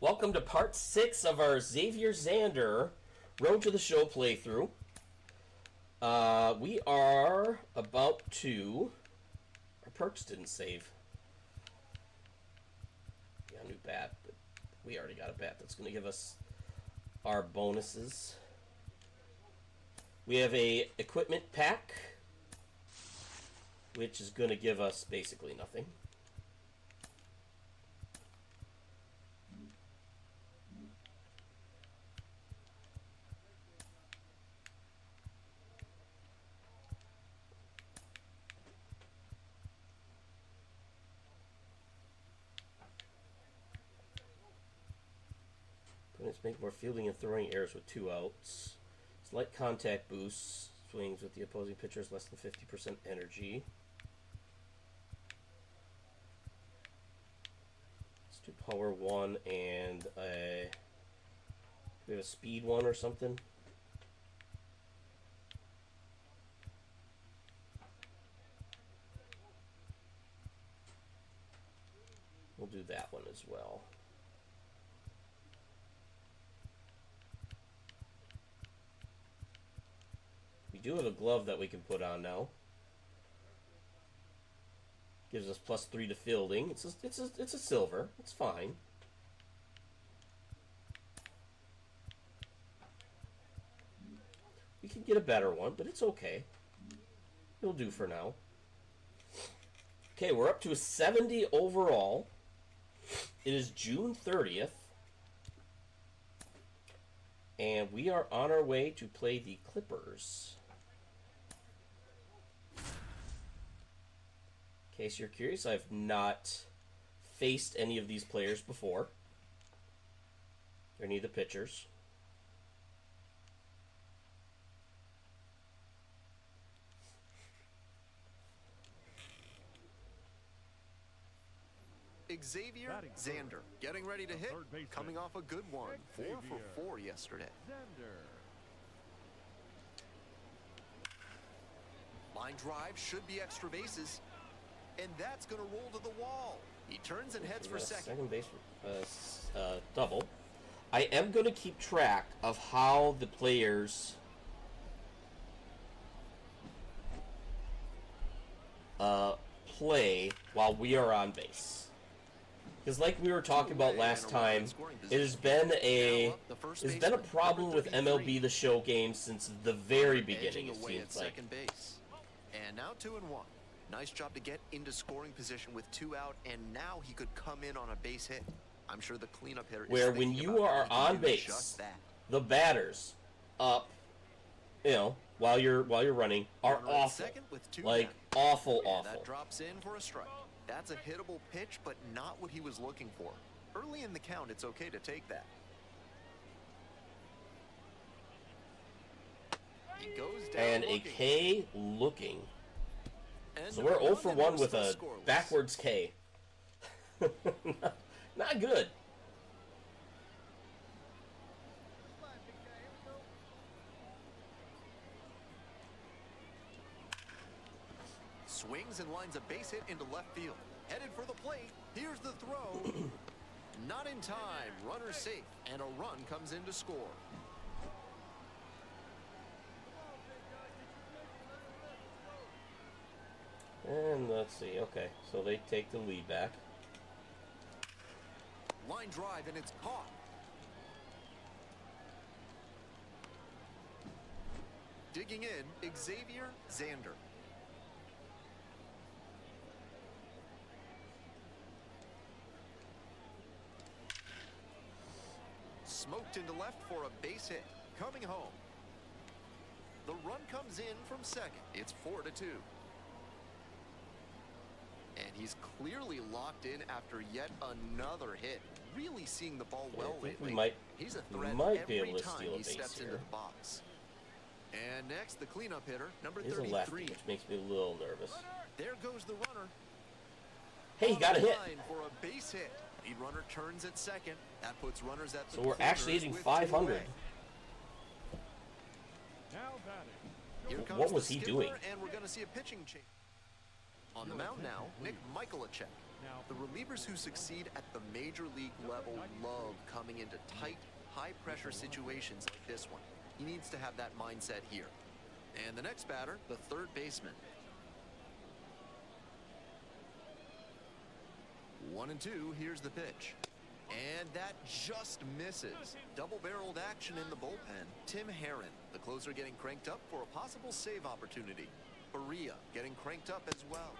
Welcome to part 6 of our Xavier Xander Road to the Show playthrough. We are about to... Our perks didn't save. Got a new bat, but we already got a bat that's going to give us our bonuses. We have a equipment pack, which is going to give us basically nothing. Opponents make more fielding and throwing errors with 2 outs. Slight contact boosts. Swings with the opposing pitcher's less than 50% energy. Let's do power 1 and a... We have a speed 1 or something. We'll do that one as well. We do have a glove that we can put on now. Gives us +3 to fielding. It's a silver. It's fine. We can get a better one, but it's okay. It'll do for now. Okay, we're up to a 70 overall. It is June 30th. And we are on our way to play the Clippers. In case you're curious, I've not faced any of these players before. Or any of the pitchers. Xavier Xander getting ready to hit, coming off a good one. 4 for 4 yesterday. Line drive should be extra bases. And that's going to roll to the wall. He turns and heads for second. Second base double. I am going to keep track of how the players play while we are on base. Because like we were talking about last time, it has been a problem with MLB The Show games since the very beginning, it seems like. And now 2-1. Nice job to get into scoring position with 2 out, and now he could come in on a base hit. I'm sure the cleanup hitter where when you are on base, the batters up, while you're running, are awful. Like awful. That drops in for a strike. That's a hittable pitch, but not what he was looking for. Early in the count, it's okay to take that. He goes down and looking. A K looking. So we're 0 for 1 with a backwards K. Not good. Swings and lines a base hit into left field. Headed for the plate. Here's the throw. Not in time. Runner safe. And a run comes in to score. And let's see. Okay, so they take the lead back. Line drive, and it's caught. Digging in, Xavier Xander. Smoked into left for a base hit. Coming home. The run comes in from second. It's 4-2. And he's clearly locked in after yet another hit. Really seeing the ball well lately. He's a threat every time he steps into the box. And next, the cleanup hitter, number 33. He's a lefty, which makes me a little nervous. There goes the runner. Hey, he got a hit. For a base hit. Lead runner turns at second. That puts runners at the So we're actually hitting 500. Now batting. What was he doing? And we're going to see a pitching change. On the mound now, Nick Michaelacek. The relievers who succeed at the major league level love coming into tight, high-pressure situations like this one. He needs to have that mindset here. And the next batter, the third baseman. 1-2, here's the pitch. And that just misses. Double-barreled action in the bullpen. Tim Herrin, the closer, getting cranked up for a possible save opportunity. Faria getting cranked up as well.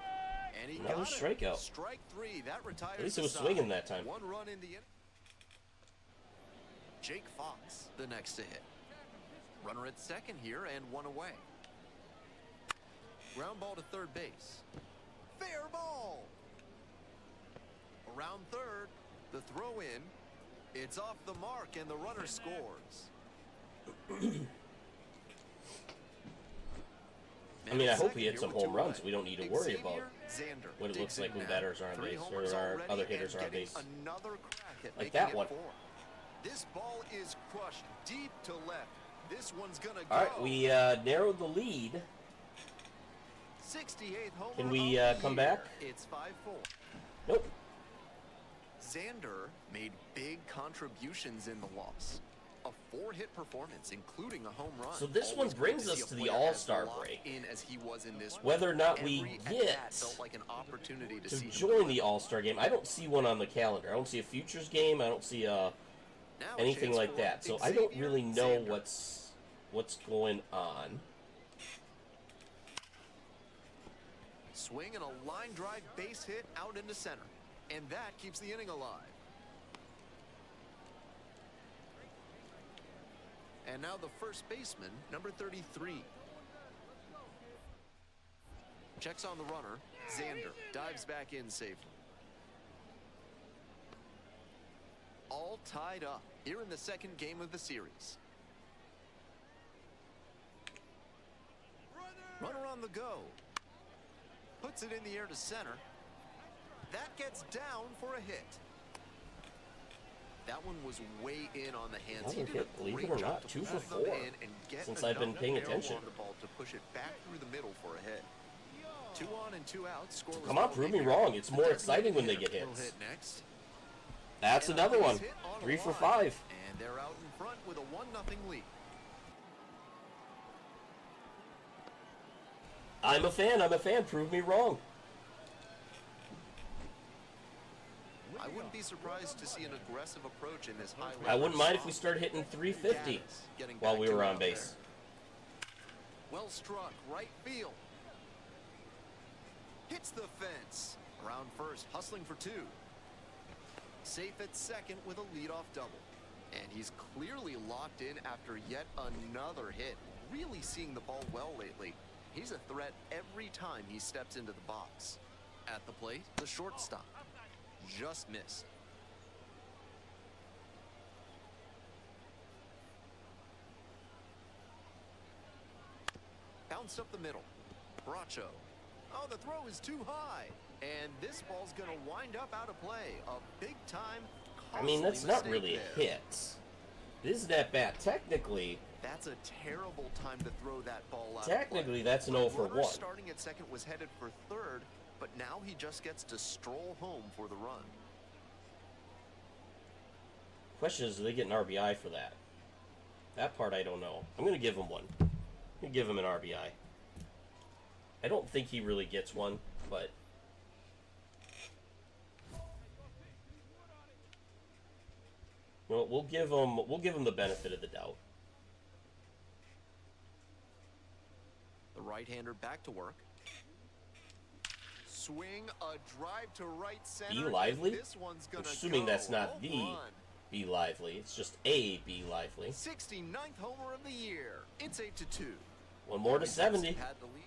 And he Another got strikeout. It. Strike three. That retires. At least it was the swinging side. that time. One run in the inning. Jake Fox, the next to hit. Runner at second here and one away. Ground ball to third base. Fair ball. Around third, the throw in. It's off the mark and the runner scores. I mean, I hope he hits some home runs. We don't need to worry about Xander what it looks like when now. batters are on 3 base homers or our already other hitters and are on getting base. Another crack at Like making that it one. 4. This ball is crushed deep to left. This one's gonna go. All right, we narrowed the lead. 68th homer Can we of the come year. back? It's 5-4. Nope. Xander made big contributions in the loss. A 4-hit performance, including a home run. So this one Always brings good to us see a to the player All-Star as locked break. in as he was in this Whether or not we Every get at-bat felt like an opportunity to to see him join the deliver. All-Star game, I don't see one on the calendar. I don't see a futures game. I don't see Now a anything chance like for that. So I don't Xavier really know Xander. what's going on. Swing and a line drive base hit out into center. And that keeps the inning alive. And now the first baseman, number 33. Checks on the runner. Xander dives back in safely. All tied up here in the second game of the series. Runner on the go. Puts it in the air to center. That gets down for a hit. That one was way in on the hands. He Another did hit, a believe great it or job not, to 2 for pull them 4 in and get since I've been enough paying arrow attention. on the ball to push it back through the middle for a hit. 2 on and 2 out. Scoreless Come on, ball prove me game. wrong. It's more The exciting when they designated get hitter will hits. hit next. That's And a another base one. hit on a 3 for line. 5. And they're out in front with a 1-0 lead. I'm a fan. Prove me wrong. I wouldn't be surprised to see an aggressive approach in this high level. I wouldn't mind if we started hitting 350 Getting while back we to were it on out base. there. Well struck, right field. Hits the fence. Around first, hustling for 2. Safe at second with a leadoff double. And he's clearly locked in after yet another hit. Really seeing the ball well lately. He's a threat every time he steps into the box. At the plate, the shortstop. Just missed. Bounced up the middle. Bracho. Oh, the throw is too high. And this ball's going to wind up out of play. A big time. I mean, that's costly not really a mistake there. hit. This is that bat. Technically, That's a terrible time to throw that ball out. Technically, that's an 0 for Runner 1. starting at second was headed for third, but now he just gets to stroll home for the run. Question is, do they get an RBI for that? That part I don't know. I'm going to give him one. I'm going to give him an RBI. I don't think he really gets one, but you know, we'll give him the benefit of the doubt. The right-hander back to work. Swing, a drive to right center. Be Lively? This one's gonna Assuming go. that's not Home the run. Be Lively. It's just a Be Lively. 69th homer of the year. It's 8-2. One more to 70. Had the lead.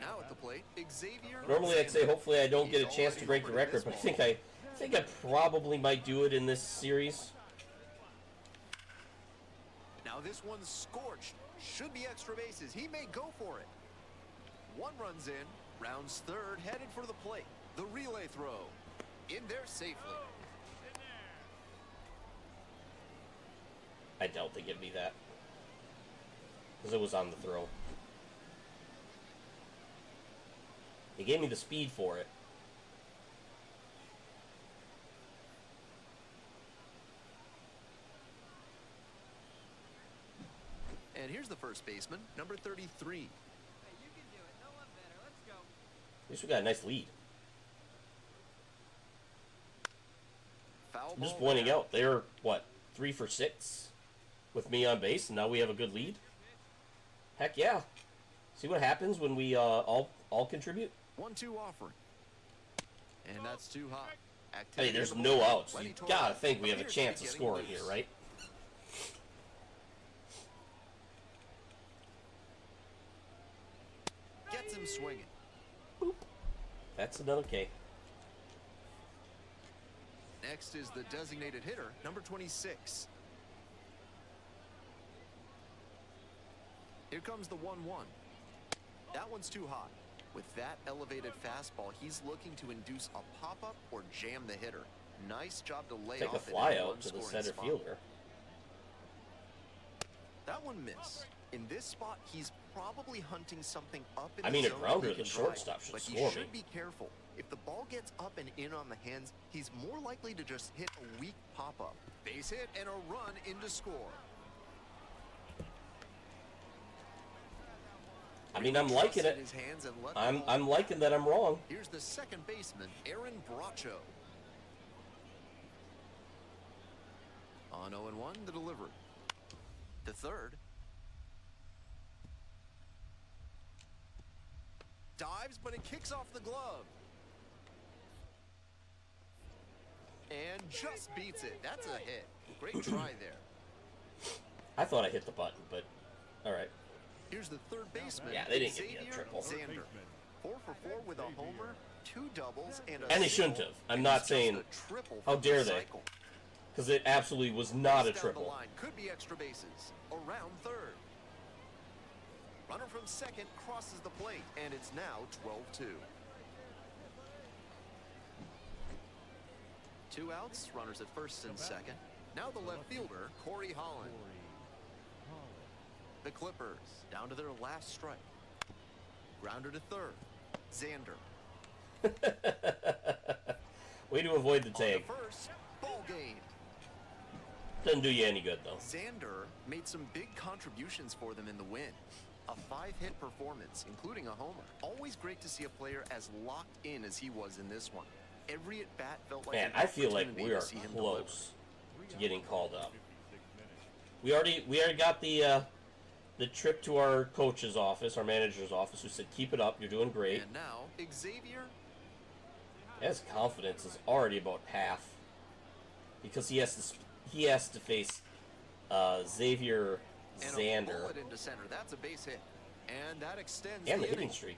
Now at the plate, Xavier. Normally I'd say Xander. hopefully I don't get a He's chance to break the already record, homered but this I think I probably might do it in this series. Now this one's scorched. Should be extra bases. He may go for it. One runs in. Rounds third, headed for the plate. The relay throw. In there safely. I doubt they give me that. Because it was on the throw. They gave me the speed for it. And here's the first baseman, number 33. Hey, you can do it. No one better. Let's go. At least we got a nice lead. Foul I'm just ball pointing there. out, they're, what, 3 for 6 with me on base, and now we have a good lead? Heck yeah. See what happens when we all contribute? 1-2 offering. And that's too hot. I mean, there's no outs. You gotta think we have a chance of scoring here, right? Gets him swinging. That's another K. Next is the designated hitter, number 26. Here comes the 1-1. That one's too hot. With that elevated fastball, he's looking to induce a pop-up or jam the hitter. Nice job to lay Take a off it fly in out to the one-scoring center spot. fielder. That one missed. In this spot, he's probably hunting something up in I the mean, a zone grounder, he the can shortstop drive, should but score he me. should be careful. If the ball gets up and in on the hands, he's more likely to just hit a weak pop-up. Base hit and a run in to score. I mean, I'm liking it. His hands and let the I'm ball liking that I'm wrong. Here's the second baseman, Aaron Bracho. On 0-1, the delivery. The third. Dives, but it kicks off the glove. And just beats it. That's a hit. Great try there. I thought I hit the button, but all right. Here's the third baseman. Yeah, they didn't give me a Xavier triple. Xander. 4 for 4 with a homer, 2 doubles, and a And they single. shouldn't have. I'm And not it's just saying, a triple how from dare the they? cycle. Because it absolutely was not a Down the triple. line. Could be extra bases. Around third. Runner from second crosses the plate, and it's now 12-2. 2 outs, runners at first and second. Now the left fielder, Corey Holland. The Clippers down to their last strike. Grounder to third. Xander. Way to avoid the On tag. to first, ball game. Doesn't do you any good, though. Xander made some big contributions for them in the win. A 5-hit performance, including a homer. Always great to see a player as locked in as he was in this one. Every at-bat felt like Man, an I feel like opportunity we to are see him deliver. close to getting called up. We already got the trip to our coach's office, our manager's office, who said, "Keep it up, you're doing great." And now, Xavier. His confidence is already about half because he has to face Xavier And a Xander bullet into center. That's a base hit. And that extends and the the hitting inning. streak.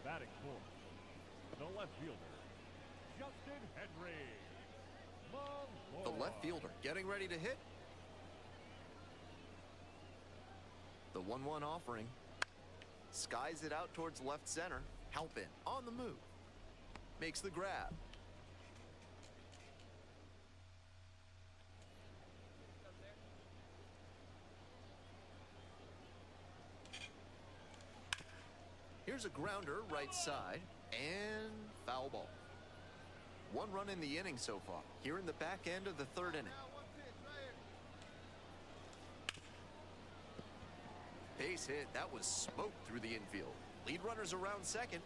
Batting fourth, the left fielder, Justin Henry. The left fielder getting ready to hit. The 1-1 offering. Skies it out towards left center. Halpin on the move. Makes the grab. Here's a grounder right side. And foul ball. 1 run in the inning so far. Here in the back end of the third inning. Base hit. That was smoked through the infield. Lead runners around second.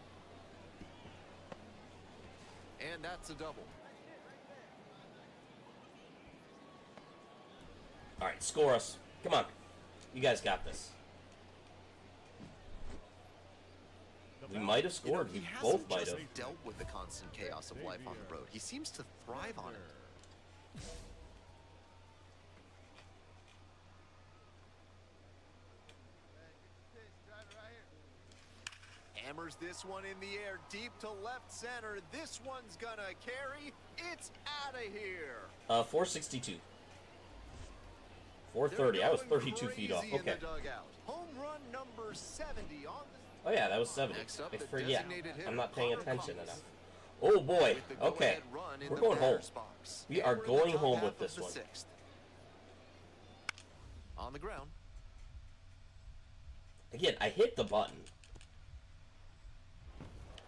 And that's a double. All right, score us. Come on. You guys got this. We might have scored. He We hasn't both might just have. dealt with the constant chaos of life on the road. He seems to thrive on it. Hammers this one in the air, deep to left center. This one's gonna carry. It's out of here. 462. 430. I was 32 feet off. Okay. Home run number 70 on the... Oh yeah, that was 70. Next up, I the forget. designated hitter, I'm not paying Connor attention Thomas. enough. Oh boy. With the Okay. go-ahead run in We're the going home. batter's box. We And are we're in the going top home half with of this the one. sixth. On the ground. Again, I hit the button.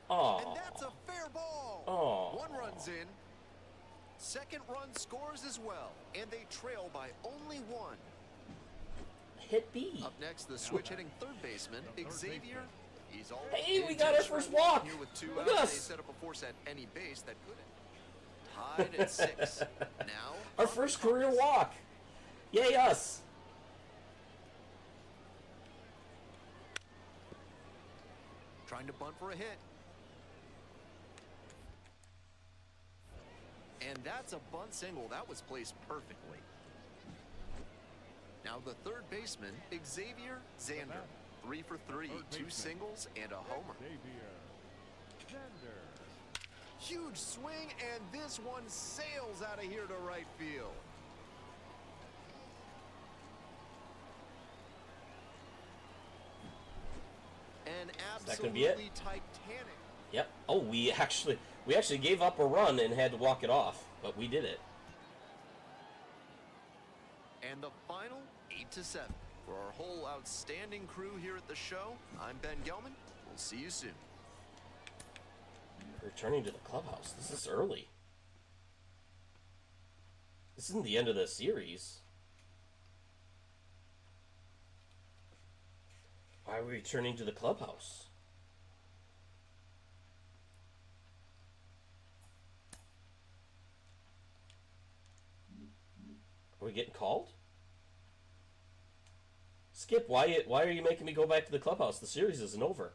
Oh. And that's a fair ball. Oh. 1 run's in. Second run scores as well. And they trail by only 1. hit B. Up next, the switch hitting third baseman, Xavier. He's all Hey, we got our first walk. Here with 2 Look outs, at they us. set up a force at any base that couldn't. Tied at 6. Now, Our first career walk. Yay us. trying to bunt for a hit. And that's a bunt single. That was placed perfectly. Now the third baseman, Xavier Xander. 3 for 3, 2 singles and a homer. Xavier Xander. Huge swing, and this one sails out of here to right field. An that gonna be it? absolutely titanic. Yep. Oh, we actually gave up a run and had to walk it off, but we did it. And the final 8-7. For our whole outstanding crew here at the show, I'm Ben Gelman. We'll see you soon. Returning to the clubhouse. This is early. This isn't the end of the series. Why are we returning to the clubhouse? Are we getting called? Skip, why are you making me go back to the clubhouse? The series isn't over.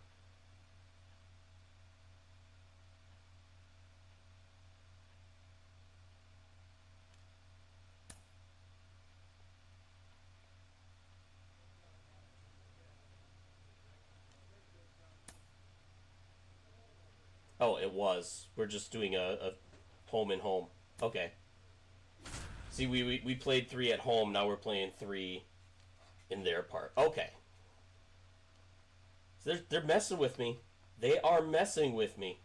Oh, it was. We're just doing a home and home. Okay. See, we played 3 at home. Now we're playing 3 in their part. Okay. So they're messing with me. They are messing with me.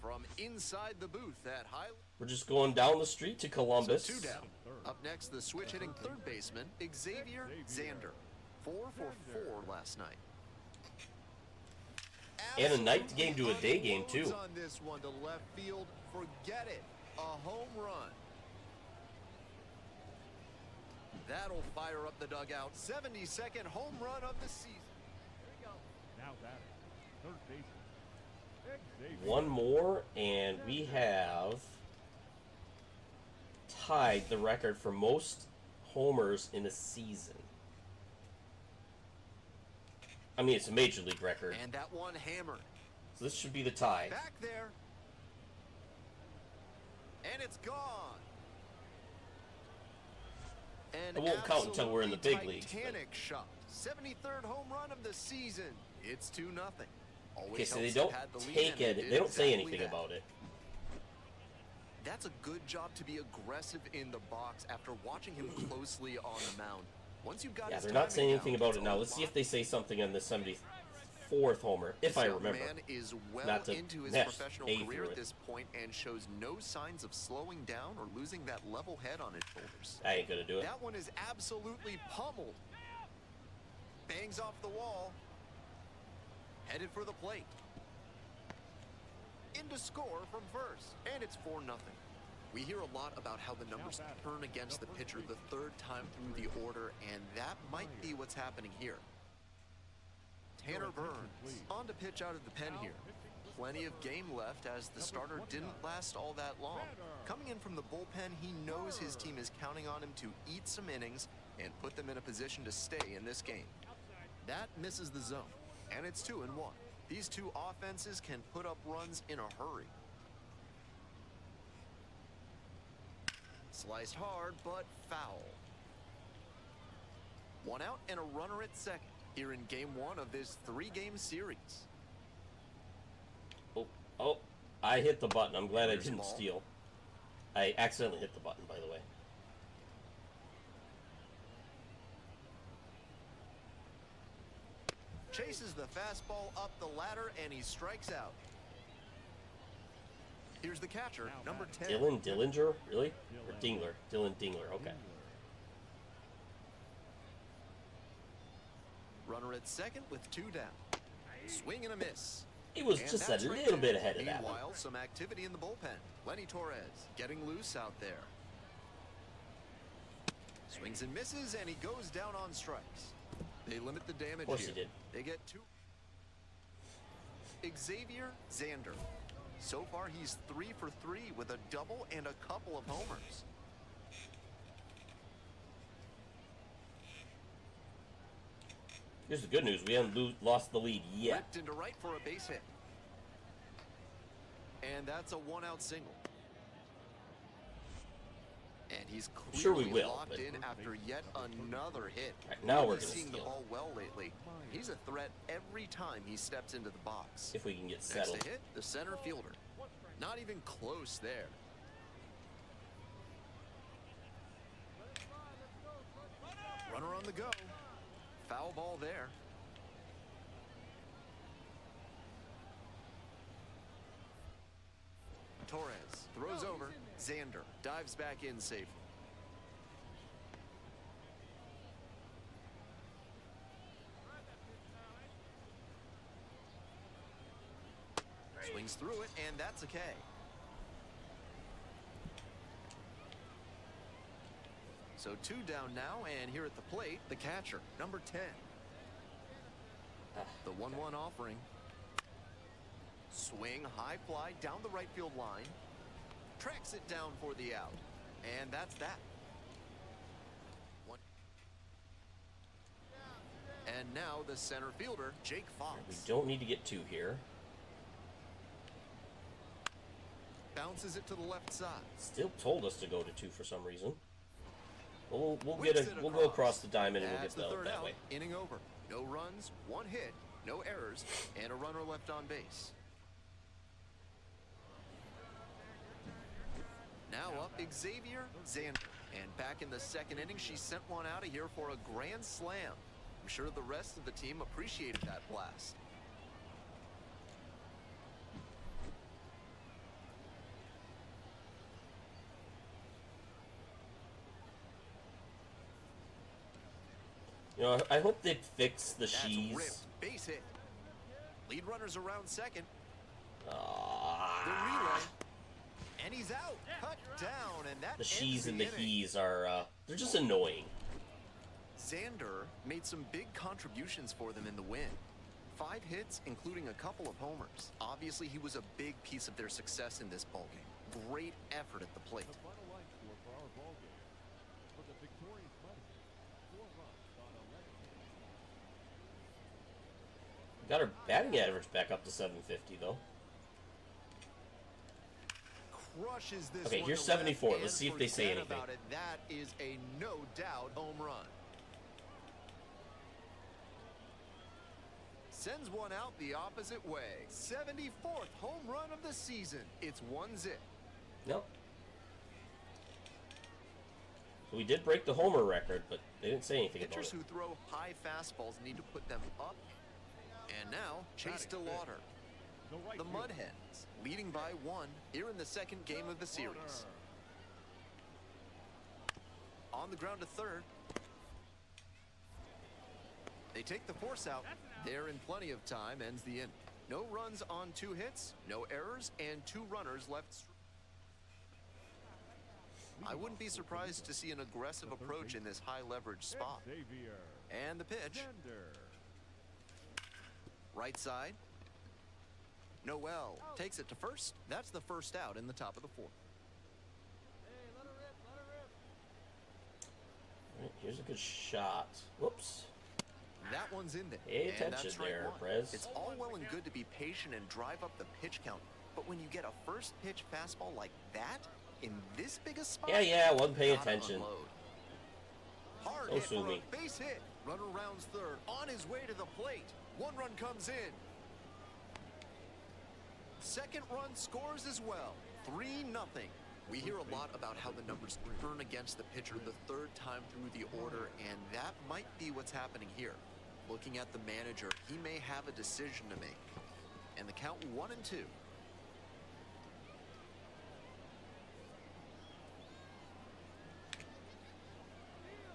From inside the booth at High. We're just going down the street to Columbus. So 2 down. Up next, the switch hitting third baseman, Xavier Xander. 4 for 4 last night. And a night game to a day game, too. On this one to left field, forget it. A home run. That'll fire up the dugout. 72nd home run of the season. Now batting, third baseman. Xavier. One more, and we have tied the record for most homers in a season. I mean, it's a major league record. And that one hammered. So this should be the tie. Back there. And it's gone. It won't count until we're in the big leagues. Titanic shot. 73rd home run of the season. It's 2-0. Okay, so they don't take it. They don't say anything about it. That's a good job to be aggressive in the box after watching him closely on the mound. Once you've got Yeah, his they're not saying timing anything down, about it's it now. a Let's see lot. if they say something on the 74th homer, if I This young remember. man is well Not to into his mess professional A career through at it. this point and shows no signs of slowing down or losing that level head on his shoulders. I ain't gonna do it. That one is absolutely pummeled. Bangs off the wall. Headed for the plate. In to score from first. And it's 4-0. We hear a lot about how the numbers turn against the pitcher the third time through the order, and that might be what's happening here. Tanner Burns on to pitch out of the pen here. Plenty of game left as the starter didn't last all that long. Coming in from the bullpen, he knows his team is counting on him to eat some innings and put them in a position to stay in this game. That misses the zone, and it's 2-1. These two offenses can put up runs in a hurry. Sliced hard, but foul. 1 out and a runner at second here in game 1 of this 3-game series. Oh, I hit the button. I'm glad I There's the didn't ball. steal. I accidentally hit the button, by the way. Chases the fastball up the ladder, and he strikes out. Here's the catcher, number 10. Dylan Dillinger? Really? Or Dingler? Dylan Dingler, okay. Runner at second with 2 down. Swing and a miss. He was And just a that's right little there. bit ahead of that one. Meanwhile, some activity in the bullpen. Lenny Torres getting loose out there. Swings and misses, and he goes down on strikes. They limit the damage Of course here. he did. They get 2. Xavier Xander. So far, he's 3 for 3 with a double and a couple of homers. Here's the good news. We haven't lost the lead yet. Ripped into right for a base hit. And that's a 1-out single. And he's Sure we clearly will, locked but- in after yet another hit. Right, now we're Really gonna seeing the steal. ball well lately. He's a threat every time he steps into the box. If we can get Next settled. to hit, the center fielder. Not even close there. Runner on the go. Foul ball there. Torres throws over. Xander dives back in safely. Swings through it, and that's a K. So 2 down now, and here at the plate, the catcher, number 10. The 1-1 offering. Swing, high fly down the right field line. Tracks it down for the out. And that's that. And now the center fielder, Jake Fox. We don't need to get 2 here. Bounces it to the left side. Still told us to go to 2 for some reason. We'll Whips it go across the diamond and we'll That's get the the third that out. way. Inning over. No runs, 1 hit, no errors, and a runner left on base. Now up Xavier Xander. And back in the second inning, she sent one out of here for a grand slam. I'm sure the rest of the team appreciated that blast. You know, I hope they fix the That's she's. ripped. Base hit. Lead runners around second. The Ah, relay. And he's out. Cut down. And that the ends she's and the inning. he's are they're just annoying. Xander made some big contributions for them in the win. 5 hits, including a couple of homers. Obviously, he was a big piece of their success in this ballgame. Great effort at the plate. The final line score for our ball game. For the victorious Medicine, 4 runs on 11. Got our batting average back up to 750 though. Crushes this Okay, one here's to 74. left, Let's and see if they say forget anything. about it. That is a no-doubt home run. Sends one out the opposite way. 74th home run of the season. It's 1-0. Nope. So we did break the homer record, but they didn't say anything about Pitchers it. who throw high fastballs need to put them up. And now, Chase DeLauder. The right The field. Mud Hens, leading by 1 here in the second game of the series. On the ground to third. They take the force out. They're in plenty of time, ends the inning. No runs on 2 hits, no errors, and 2 runners left. I wouldn't be surprised to see an aggressive approach in this high leverage spot. Xavier And the pitch. Xander. Right side. Noel takes it to first. That's the first out in the top of the 4th. Alright, here's a good shot. Whoops. That one's in there. Pay And attention that's strike there, 1. Prez. It's all well and good to be patient and drive up the pitch count, but when you get a first pitch fastball like that in this big a spot, Yeah, wasn't paying gotta attention. unload. Hard Oh, hit for sue me. a base hit. Runner rounds third, on his way to the plate. 1 run comes in. Second run scores as well. 3-0. We hear a lot about how the numbers turn against the pitcher the 3rd time through the order, and that might be what's happening here. Looking at the manager, he may have a decision to make. And the count 1-2.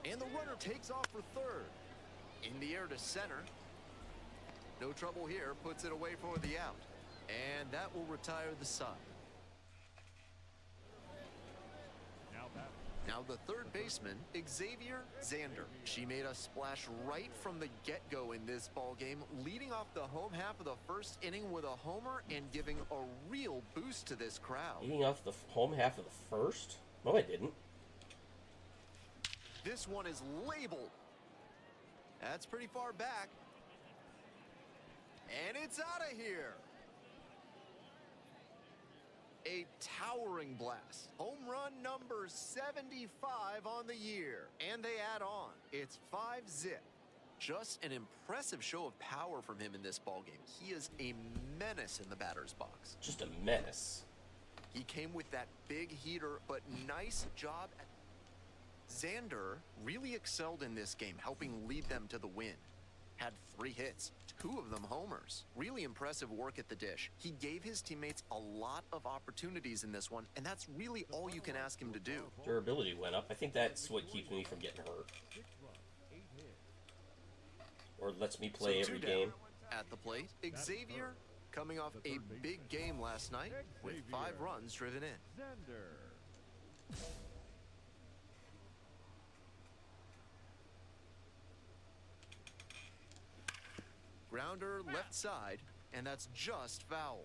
And the runner takes off for third. In the air to center. No trouble here, puts it away for the out. And that will retire the side. Now batting. Now the third baseman, Xavier Xander. She made a splash right from the get-go in this ball game, leading off the home half of the first inning with a homer and giving a real boost to this crowd. Leading off the home half of the first? No, I didn't. This one is labeled. That's pretty far back. And it's out of here. A towering blast. Home run number 75 on the year. And they add on. It's 5-zip. Just an impressive show of power from him in this ballgame. He is a menace in the batter's box. Just a menace. He came with that big heater, but nice job. Xander really excelled in this game, helping lead them to the win. Had 3 hits, 2 of them homers. Really impressive work at the dish. He gave his teammates a lot of opportunities in this one, and that's really all you can ask him to do. Durability went up. I think that's what keeps me from getting hurt. 6 runs, 8 hits. Or lets me play So every 2 down. game. At the plate, Xavier coming off a big game last night with 5 runs driven in. Xander. Grounder left side, and that's just foul.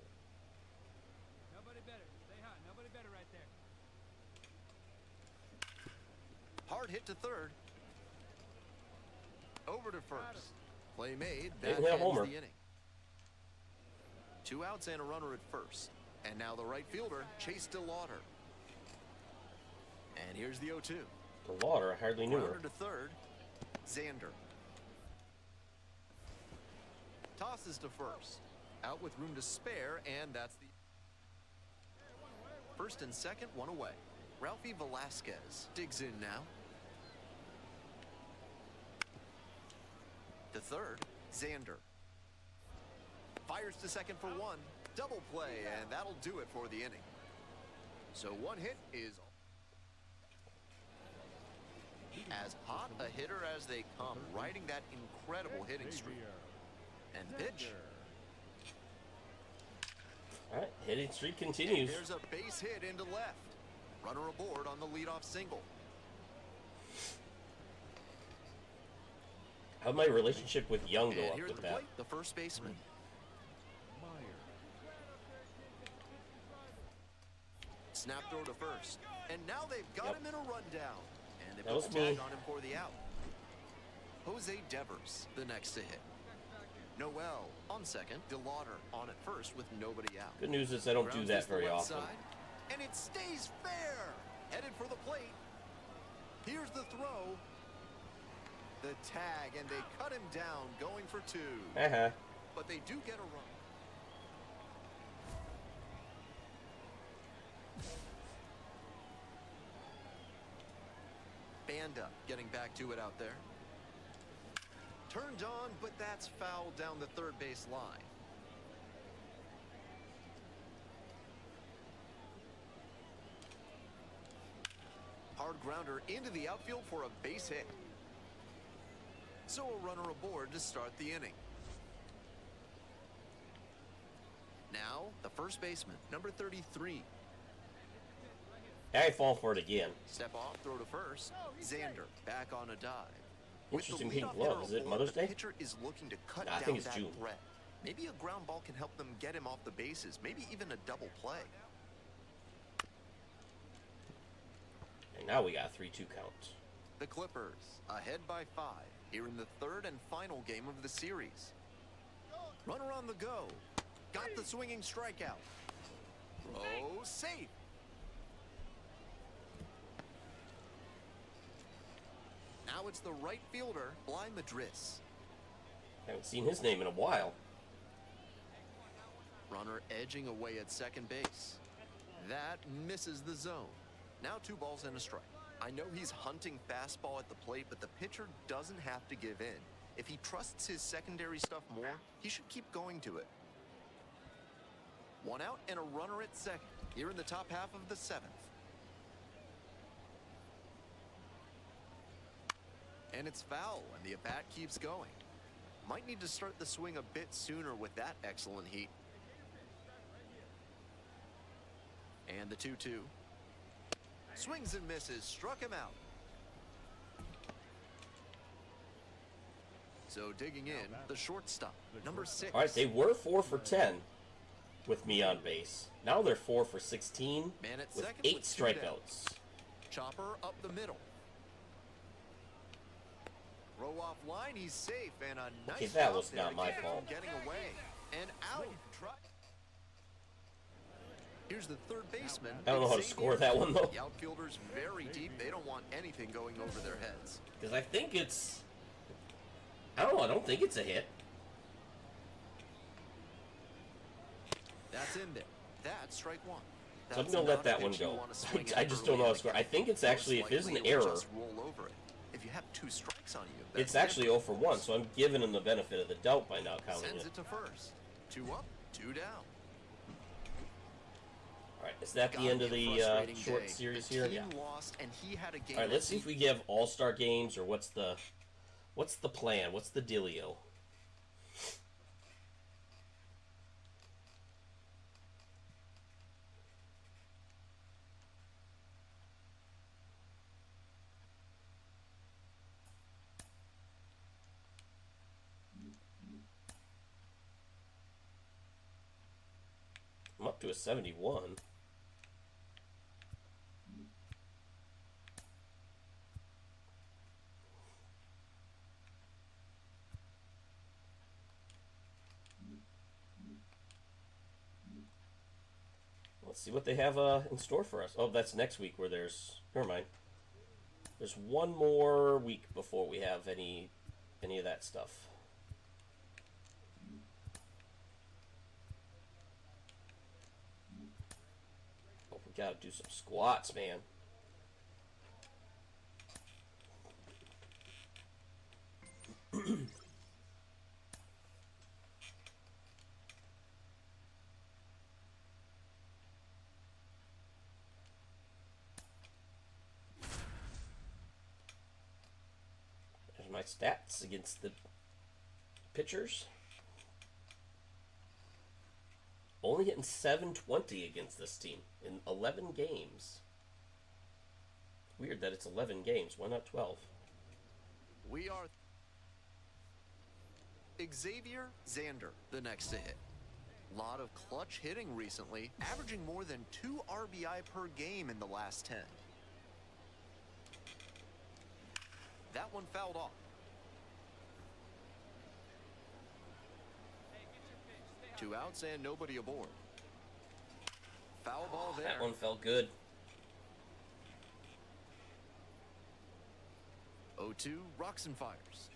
Nobody better. Stay hot. Nobody better right there. Hard hit to third. Over to first. Play made. That Didn't hit a ends homer. the inning. 2 outs and a runner at first. And now the right fielder, Chase DeLauder. And here's the 0-2. The water, I hardly knew her. Grounder to third. Xander. Tosses to first. Out with room to spare, and that's the... First and second, 1 away. Ralphie Velasquez digs in now. To third, Xander. Fires to second for 1. Double play, and that'll do it for the inning. So 1 hit is as hot a hitter as they come, riding that incredible hitting streak. And pitch. Alright, hitting streak And continues. there's a base hit into left. Runner aboard on the leadoff single. How'd my relationship with Young go And up here at with the that? plate, the first baseman. Meyer. Snap throw to first. And now they've got him in a rundown. And they That put was the tag me. on him for the out. Jose Devers, the next to hit. Noel on second. DeLauder on at first with nobody out. Good news is I don't do Grounds that this the very left often. side, and it stays fair. Headed for the plate. Here's the throw. The tag, and they cut him down, going for 2. Uh-huh. But they do get a run. Banda getting back to it out there. Turned on, but that's fouled down the third base line. Hard grounder into the outfield for a base hit. So a runner aboard to start the inning. Now, the first baseman, number 33. I fall for it again. Step off, throw to first. Xander back on a dive. With the Interesting pink leadoff glove. hitter Is it aboard, Mother's the Day? pitcher is looking to cut Nah, I down think it's that June. threat. Maybe a ground ball can help them get him off the bases. Maybe even a double play. And now we got a 3-2 count. The Clippers ahead by 5 here in the third and final game of the series. Runner on the go. Got the swinging strikeout. Throw safe. Now it's the right fielder, Bly Madris. Haven't seen his name in a while. Runner edging away at second base. That misses the zone. Now 2 balls and a strike. I know he's hunting fastball at the plate, but the pitcher doesn't have to give in. If he trusts his secondary stuff more, he should keep going to it. 1 out and a runner at second here in the top half of the 7th. And it's foul, and the at-bat keeps going. Might need to start the swing a bit sooner with that excellent heat. And the 2-2. Swings and misses, struck him out. So digging in, the shortstop, number 6. All right, they were 4 for 10 with me on base. Now they're 4 for 16 Man at with second 8 with 2 strikeouts. downs. Chopper up the middle. Throw off line, he's safe, and a nice Okay, that job was there not to my keep him fault. from getting away. And out. Here's the third baseman. I don't know how to score that one, though. The outfielder's very deep. They don't want anything going over their heads. Because I think it's... I don't know, I don't think it's a hit. That's in there. That's strike one. So I'm That's going to let not a that one pitch you go. wanna swing I at just early don't know how in to the score. I game. think it's actually, if there's an Most likely error, it'll just roll over it. If you have 2 strikes on you, that's it's actually 0 for 1, so I'm giving him the benefit of the doubt by not counting sends it. it to first. 2 up, 2 down. Alright, is that the Gotta end be of a the frustrating short day. series The here? team Yeah. lost, and he had a game Alright, let's see that if we give all-star games, or what's the plan? What's the dealio? I'm up to a 71. Let's see what they have in store for us. Oh, that's next week where there's... Never mind. There's one more week before we have any of that stuff. Oh, we gotta do some squats, man. There's my stats against the pitchers. Only hitting 720 against this team in 11 games. Weird that it's 11 games. Why not 12? we are Xavier Xander, the next to hit. Lot of clutch hitting recently, averaging more than 2 RBI per game in the last 10. That one fouled off. Hey, get your pitch. Stay 2 outs and nobody aboard. Foul ball there. That one felt good. 0-2, rocks and fires.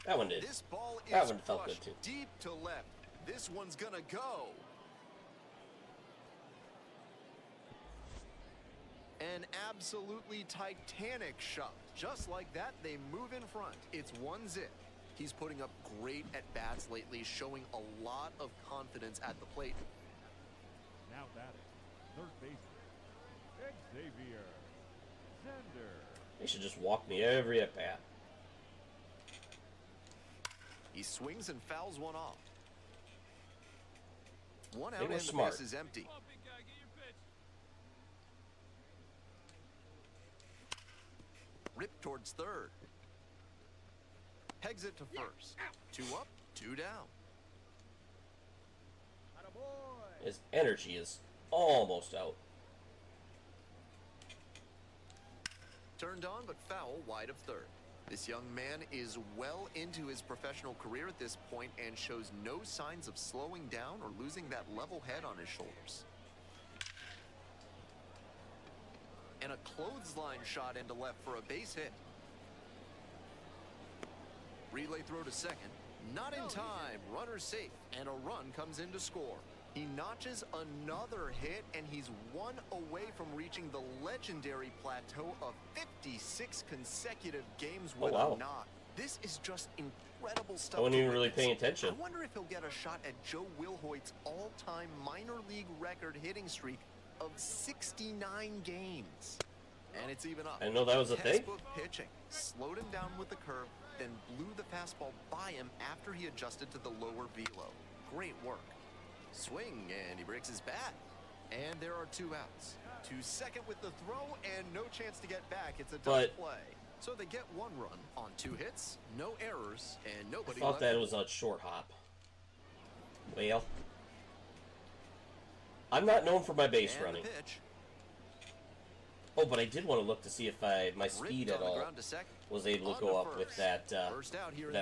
That one did. This ball That is one felt good crushed too. deep to left. This one's gonna go. An absolutely titanic shot. Just like that, they move in front. It's 1-0. He's putting up great at-bats lately, showing a lot of confidence at the plate. Now batting, third baseman, Xavier Xander. They should just walk me every at bat. He swings and fouls one off. One They out were and smart. the base is empty. Come on, big guy, get your pitch. Ripped towards third. Pegs it to first. 2 up, 2 down. Attaboy. His energy is almost out. Turned on but foul wide of third. This young man is well into his professional career at this point and shows no signs of slowing down or losing that level head on his shoulders. And a clothesline shot into left for a base hit. Relay throw to second. Not in time. Runner safe. And a run comes in to score. He notches another hit, and he's 1 away from reaching the legendary plateau of 56 consecutive games with wow. a knock. This is just incredible stuff. I wasn't to even really witness. paying attention. I wonder if he'll get a shot at Joe Wilhoit's all-time minor league record hitting streak of 69 games. And it's even up. I didn't know that was a thing. Textbook pitching. Slowed him down with the curve, then blew the fastball by him after he adjusted to the lower velo. Great work. Swing, and he breaks his bat. And there are 2 outs. To second with the throw, and no chance to get back. It's a double play. So they get 1 run on 2 hits, no errors, and nobody I thought left. that was a short hop. Well, I'm not known for my base running. Pitch. Oh, but I did want to look to see if my speed at all was able to go up with that that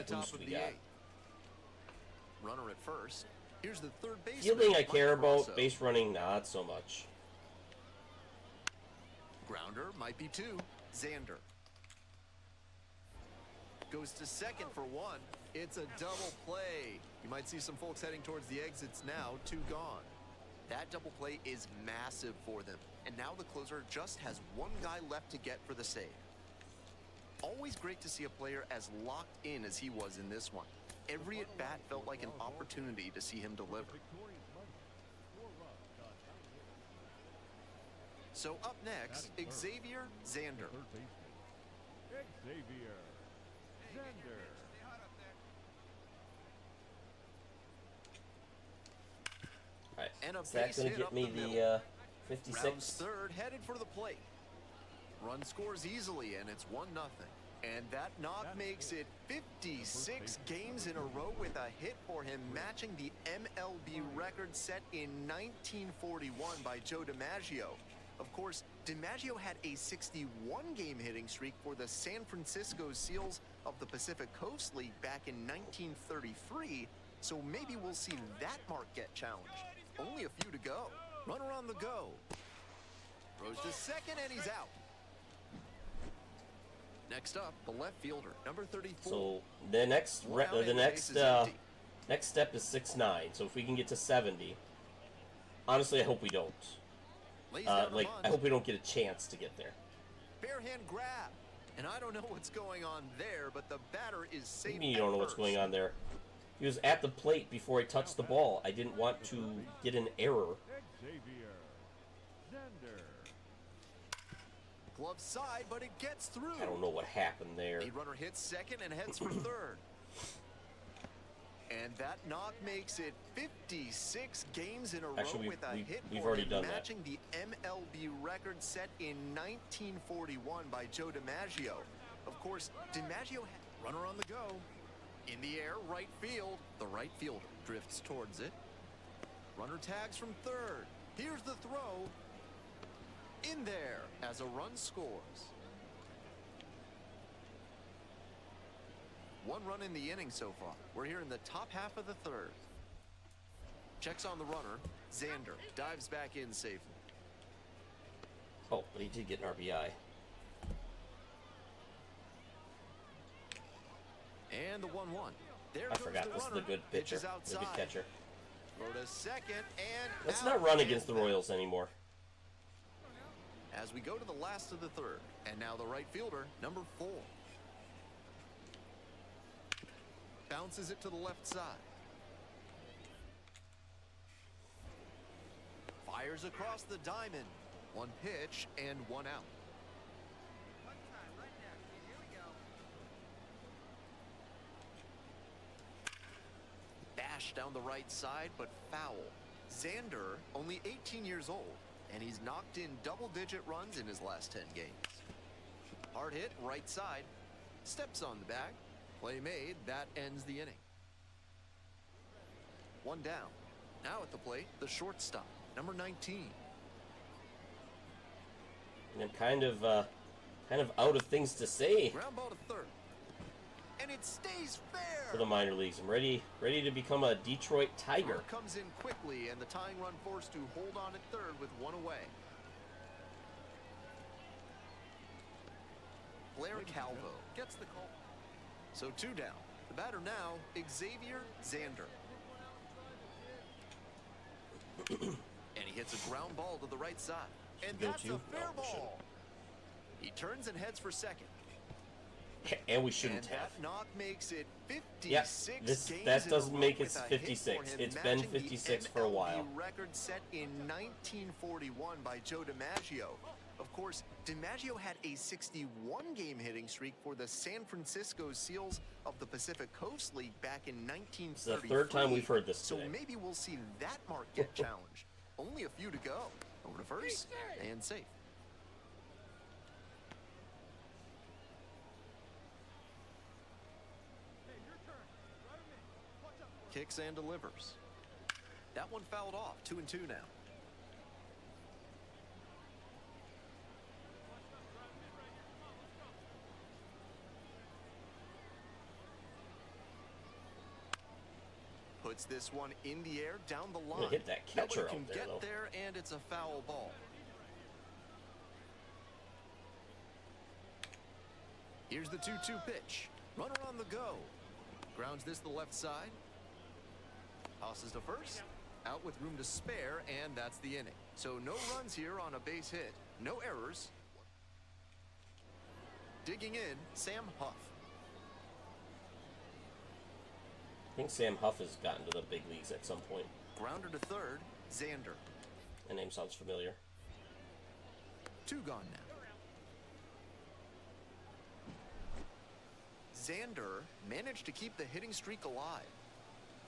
boost we got. Runner at first. Here's the third baseman. Fielding I care about, base running not so much. Grounder might be 2. Xander goes to second for 1. It's a double play. You might see some folks heading towards the exits now. 2 gone. That double play is massive for them. And now the closer just has 1 guy left to get for the save. Always great to see a player as locked in as he was in this one. Every at-bat felt like an opportunity to see him deliver. So up next, Xavier Xander. Xavier Xander. Alright, And a is that base going to hit get up me the the middle. 56? Rounds third, headed for the plate. Run scores easily, and it's 1-0. And that knock makes it 56 games in a row with a hit for him, matching the MLB record set in 1941 by Joe DiMaggio. Of course, DiMaggio had a 61-game hitting streak for the San Francisco Seals of the Pacific Coast League back in 1933, so maybe we'll see that mark get challenged. Only a few to go. Runner on the go. Throws to second, and he's out. Next up, the left fielder, number 34. So the next next step is 6'9". So if we can get to 70, honestly, I hope we don't. I hope we don't get a chance to get there. Bare hand grab, and I don't know what's going on there, but the batter is safe. What do you mean you don't know what's going on there? He was at the plate before he touched the ball. I didn't want to get an error. Xavier Xander. Glove side, but it gets through. I don't know what happened there. Lead runner hits second and heads for third. And that knock makes it 56 games in a row with a hit we've for already him, done that. matching the MLB record set in 1941 by Joe DiMaggio. Of course, DiMaggio had runner on the go. In the air, right field. The right fielder drifts towards it. Runner tags from third. Here's the throw. In there as a run scores. 1 run in the inning so far. We're here in the top half of the third. Checks on the runner. Xander dives back in safely. Oh, but he did get an RBI. And the 1-1. There I goes forgot the this is runner. the good pitcher, Pitches outside. the good catcher. Throw to second and Let's out not run and against the back. Royals anymore. As we go to the last of the third. And now the right fielder, number 4. Bounces it to the left side. Fires across the diamond. 1 pitch and 1 out. Bash down the right side, but foul. Xander, only 18 years old, and he's knocked in double-digit runs in his last 10 games. Hard hit, right side. Steps on the bag. Play made. That ends the inning. 1 down. Now at the plate, the shortstop, number 19. And I'm kind of out of things to say Ground ball to third. And it stays fair. for the minor leagues. I'm ready to become a Detroit Tiger. Runner comes in quickly, and the tying run forced to hold on at third with 1 away. Blair Calvo gets the call. So 2 down. The batter now, Xavier Xander. And he hits a ground ball to the right side. And Don't that's you? a fair No, we ball. He turns and heads for second. And we shouldn't And have. that knock makes it 56 Yep, games that in doesn't a make row it with a hit 56. for him, It's been matching the 56 for a while. MLB record set in 1941 by Joe DiMaggio. Of course, DiMaggio had a 61-game hitting streak for the San Francisco Seals of the Pacific Coast League back in 1933. It's the third time we've heard this today. So maybe we'll see that mark get challenged. Only a few to go. Over to first and safe. Hey, your turn. Drive him in. Watch out for it. Kicks and delivers. That one fouled off. 2-2 now. Puts this one in the air down the line. Hit that catcher Nobody out can there, get though. there, and it's a foul ball. Here's the 2-2 pitch. Runner on the go. Grounds this to the left side. Tosses to first. Out with room to spare, and that's the inning. So no runs here on a base hit. No errors. Digging in, Sam Huff. I think Sam Huff has gotten to the big leagues at some point. Grounder to third, Xander. That name sounds familiar. 2 gone now. Xander managed to keep the hitting streak alive.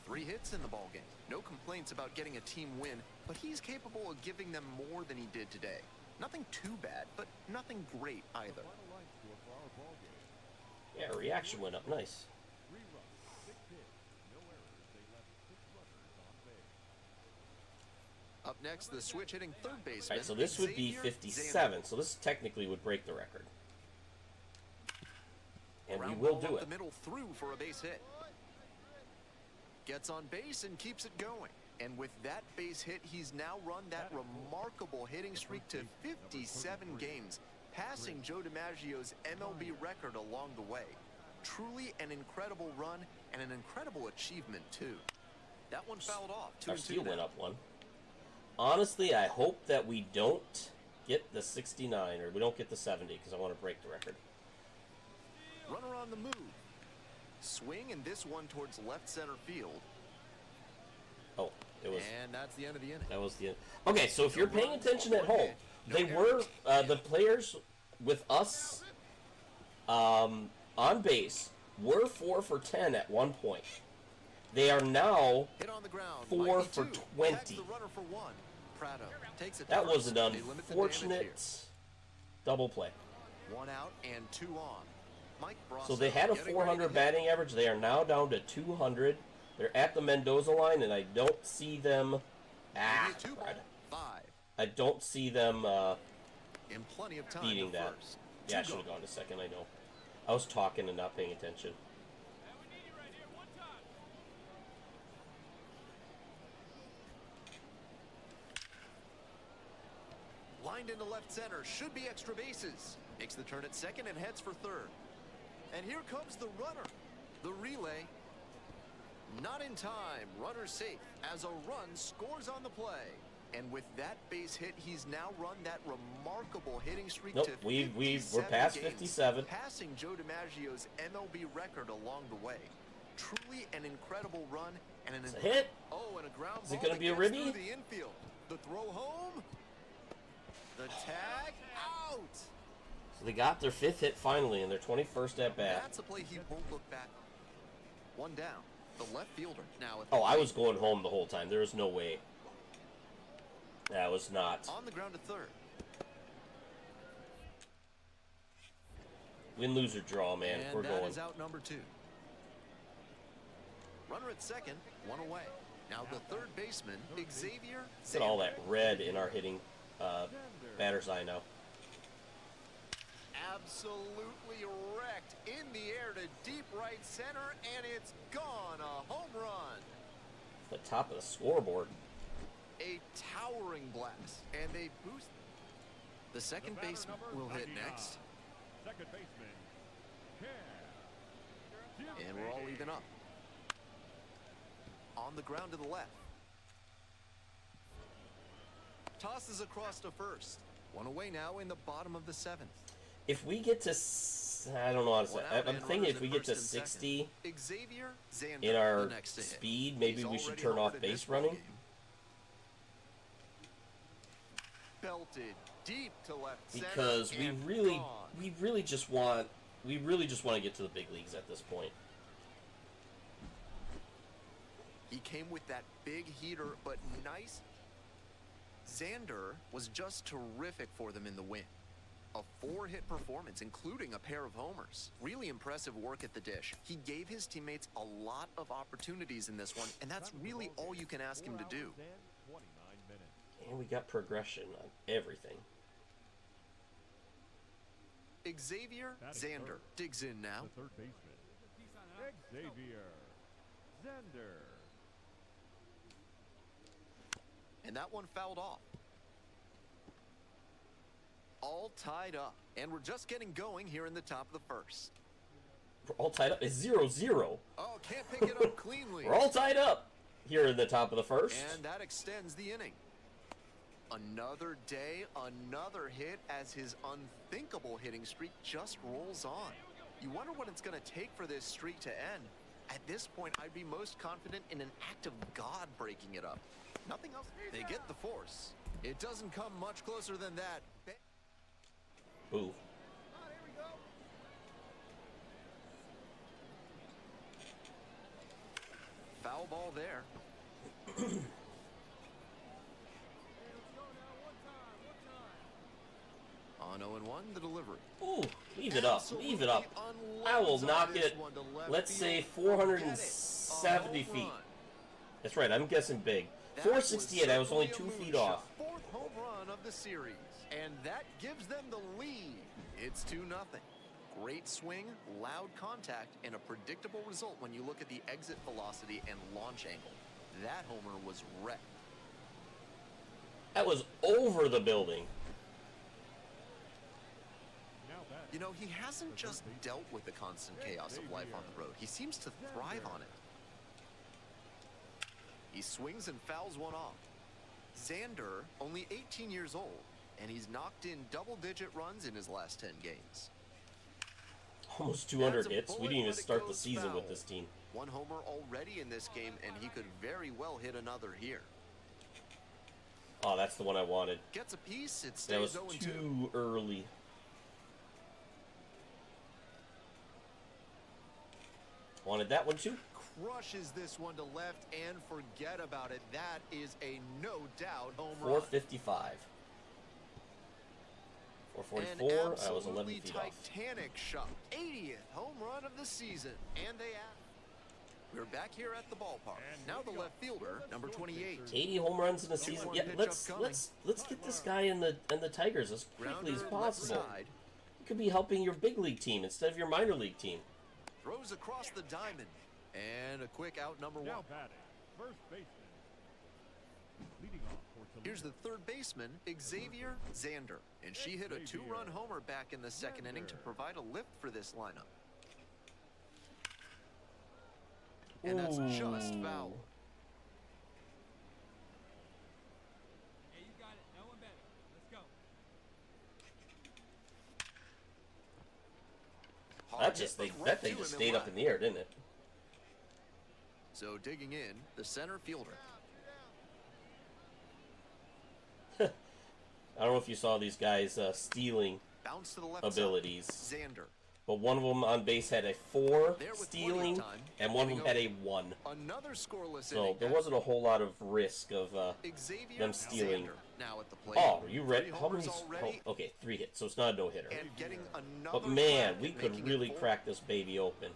3 hits in the ballgame. No complaints about getting a team win, but he's capable of giving them more than he did today. Nothing too bad, but nothing great either. Final line score for our ball game. Yeah, reaction went up nice. 3 runs, 6 hits, no errors. They left 6 runners on base. Up next, the switch hitting third All baseman. right, so this would be Xavier 57. Xander. So this technically would break the record. And we Ground will ball do up it. the middle through for a base hit. Gets on base and keeps it going. And with that base hit, he's now run that remarkable hitting streak to 57 games, passing Joe DiMaggio's MLB record along the way. Truly an incredible run and an incredible achievement, too. That one fouled off. Our 2-2 steal now. went up 1. Honestly, I hope that we don't get the 69 or we don't get the 70 because I want to break the record. Runner on the move. Swing and this one towards left center field. Oh, it was. And that's the end of the inning. That was the end. Okay, so if you're paying attention at home, they were the players with us on base were 4 for 10 at one point. They are now Hit on the ground. 4 might be for 2. 20. Tags the runner for 1. Prado takes it. That to was first. an They limit the damage here. unfortunate double play. 1 out and 2 on. Mike Brosseau So they had a getting 400 ready to hit. batting average. They are now down to 200. They're at the Mendoza line, and I don't see them. Maybe a 2 ball. crud. 5. I don't see them In plenty of time beating to that. first. Yeah, I 2 should have gone. gone to second. I know. I was talking and not paying attention. And we need you right here. One time. Lined into left center. Should be extra bases. Makes the turn at second and heads for third. And here comes the runner. The relay. Not in time. Runner safe as a run scores on the play. And with that base hit, he's now run that remarkable hitting streak Nope, to we're 57 past games, 57. passing Joe DiMaggio's MLB record along the way. Truly an incredible run and an It's a hit. Oh, and a ground Is it ball gonna that be a gets ribby? through the infield. The throw home. The tag out. So they got their 5th hit finally, and their 21st at bat. That's a play he won't look back on. 1 down. The left fielder now at the Oh, I plate. was going home the whole time. There was no way. That was not. On the ground to third. Win, lose, or draw, man. And We're that going. is out number 2. Runner at second, 1 away. Now the third baseman, Xavier Look at all Xander. that red in our hitting batter's eye now. Absolutely wrecked in the air to deep right center, and it's gone. A home run. The top of the scoreboard. A towering blast, and they boost. The second batter baseman number will hit 99. next, Second baseman, Cam. and we're all even up. On the ground to the left. Tosses across to first. 1 away now in the bottom of the 7th. If we get to, I don't know how to say. 1 out I'm and thinking runners if we at get to first and 60 second. Xavier Xander, in our the next to hit. speed, maybe He's we should already turn off homered in this base running. ballgame. Belted deep to left center, because we and really gone. just want to get to the big leagues at this point. He came with that big heater, but nice. Xander was just terrific for them in the win. A 4-hit performance, including a pair of homers. Really impressive work at the dish. He gave his teammates a lot of opportunities in this one, and that's really all you can ask him to do. 29 minutes. And we got progression on everything. Xavier Xander digs in now. The third baseman, Piece on it, huh? Xavier Xander. And that one fouled off. All tied up. And we're just getting going here in the top of the first. We're all tied up. It's 0-0. Oh, can't pick it up cleanly. We're all tied up here in the top of the first. And that extends the inning. Another day, another hit as his unthinkable hitting streak just rolls on. You wonder what it's going to take for this streak to end. At this point, I'd be most confident in an act of God breaking it up. Nothing else. They get the force. It doesn't come much closer than that. Ooh. Foul ball there. Hey, let's go now. One time. On 0-1, the delivery. Ooh, leave it up. Leave it up. I will knock it, let's say, 470 feet. That's right, I'm guessing big. 468, I was only 2 feet off. Fourth home run of the series. And that gives them the lead. It's 2-0. Great swing, loud contact, and a predictable result when you look at the exit velocity and launch angle. That homer was wrecked. That was over the building. Now batting. You know, he hasn't just dealt with the constant chaos of life on the road. He seems to thrive on it. He swings and fouls one off. Xander, only 18 years old, and he's knocked in double-digit runs in his last 10 games. Almost 200 That's a hits. We bullet, didn't even but it start the goes season foul. with this team. One homer already in this game, and he could very well hit another here. Oh, that's the one I wanted. Gets a piece, it That was stays 0-2. too early. Wanted that one too? Crushes this one to left and forget about it. That is a no-doubt home run. 455. 444. An I was 11 absolutely feet off. titanic shot. 80th home run of the season. And we're back here at the ballpark. Now the left fielder, number 28. 80 home runs in a season. Yeah, pitch let's upcoming. get this guy in the Tigers as quickly as Grounder left possible. side. You could be helping your big league team instead of your minor league team. Throws across the diamond. And a quick out, number 1. Now batting. First baseman. Leading off for Toledo. Here's the third baseman, Xavier Xander. And she hit a 2-run homer back in the second inning to provide a lift for this lineup. And that's just foul. Hey, you got it. No one better. Let's go. Hard hit, but right That thing to just him stayed up left. in the air, didn't it? So digging in, the center fielder. I don't know if you saw these guys stealing Bounce to the left abilities, side. Xander. but one of them on base had a 4 There with stealing, plenty of time, and one of them giving had a 1. Another scoreless So inning. there wasn't a whole lot of risk of Xavier them stealing. Xander now at the plate. Oh, you read 3 how many? homers already, Oh, okay, 3 hits, so it's not a no-hitter. and getting another But man, crack we at could making it really 4. crack this baby open.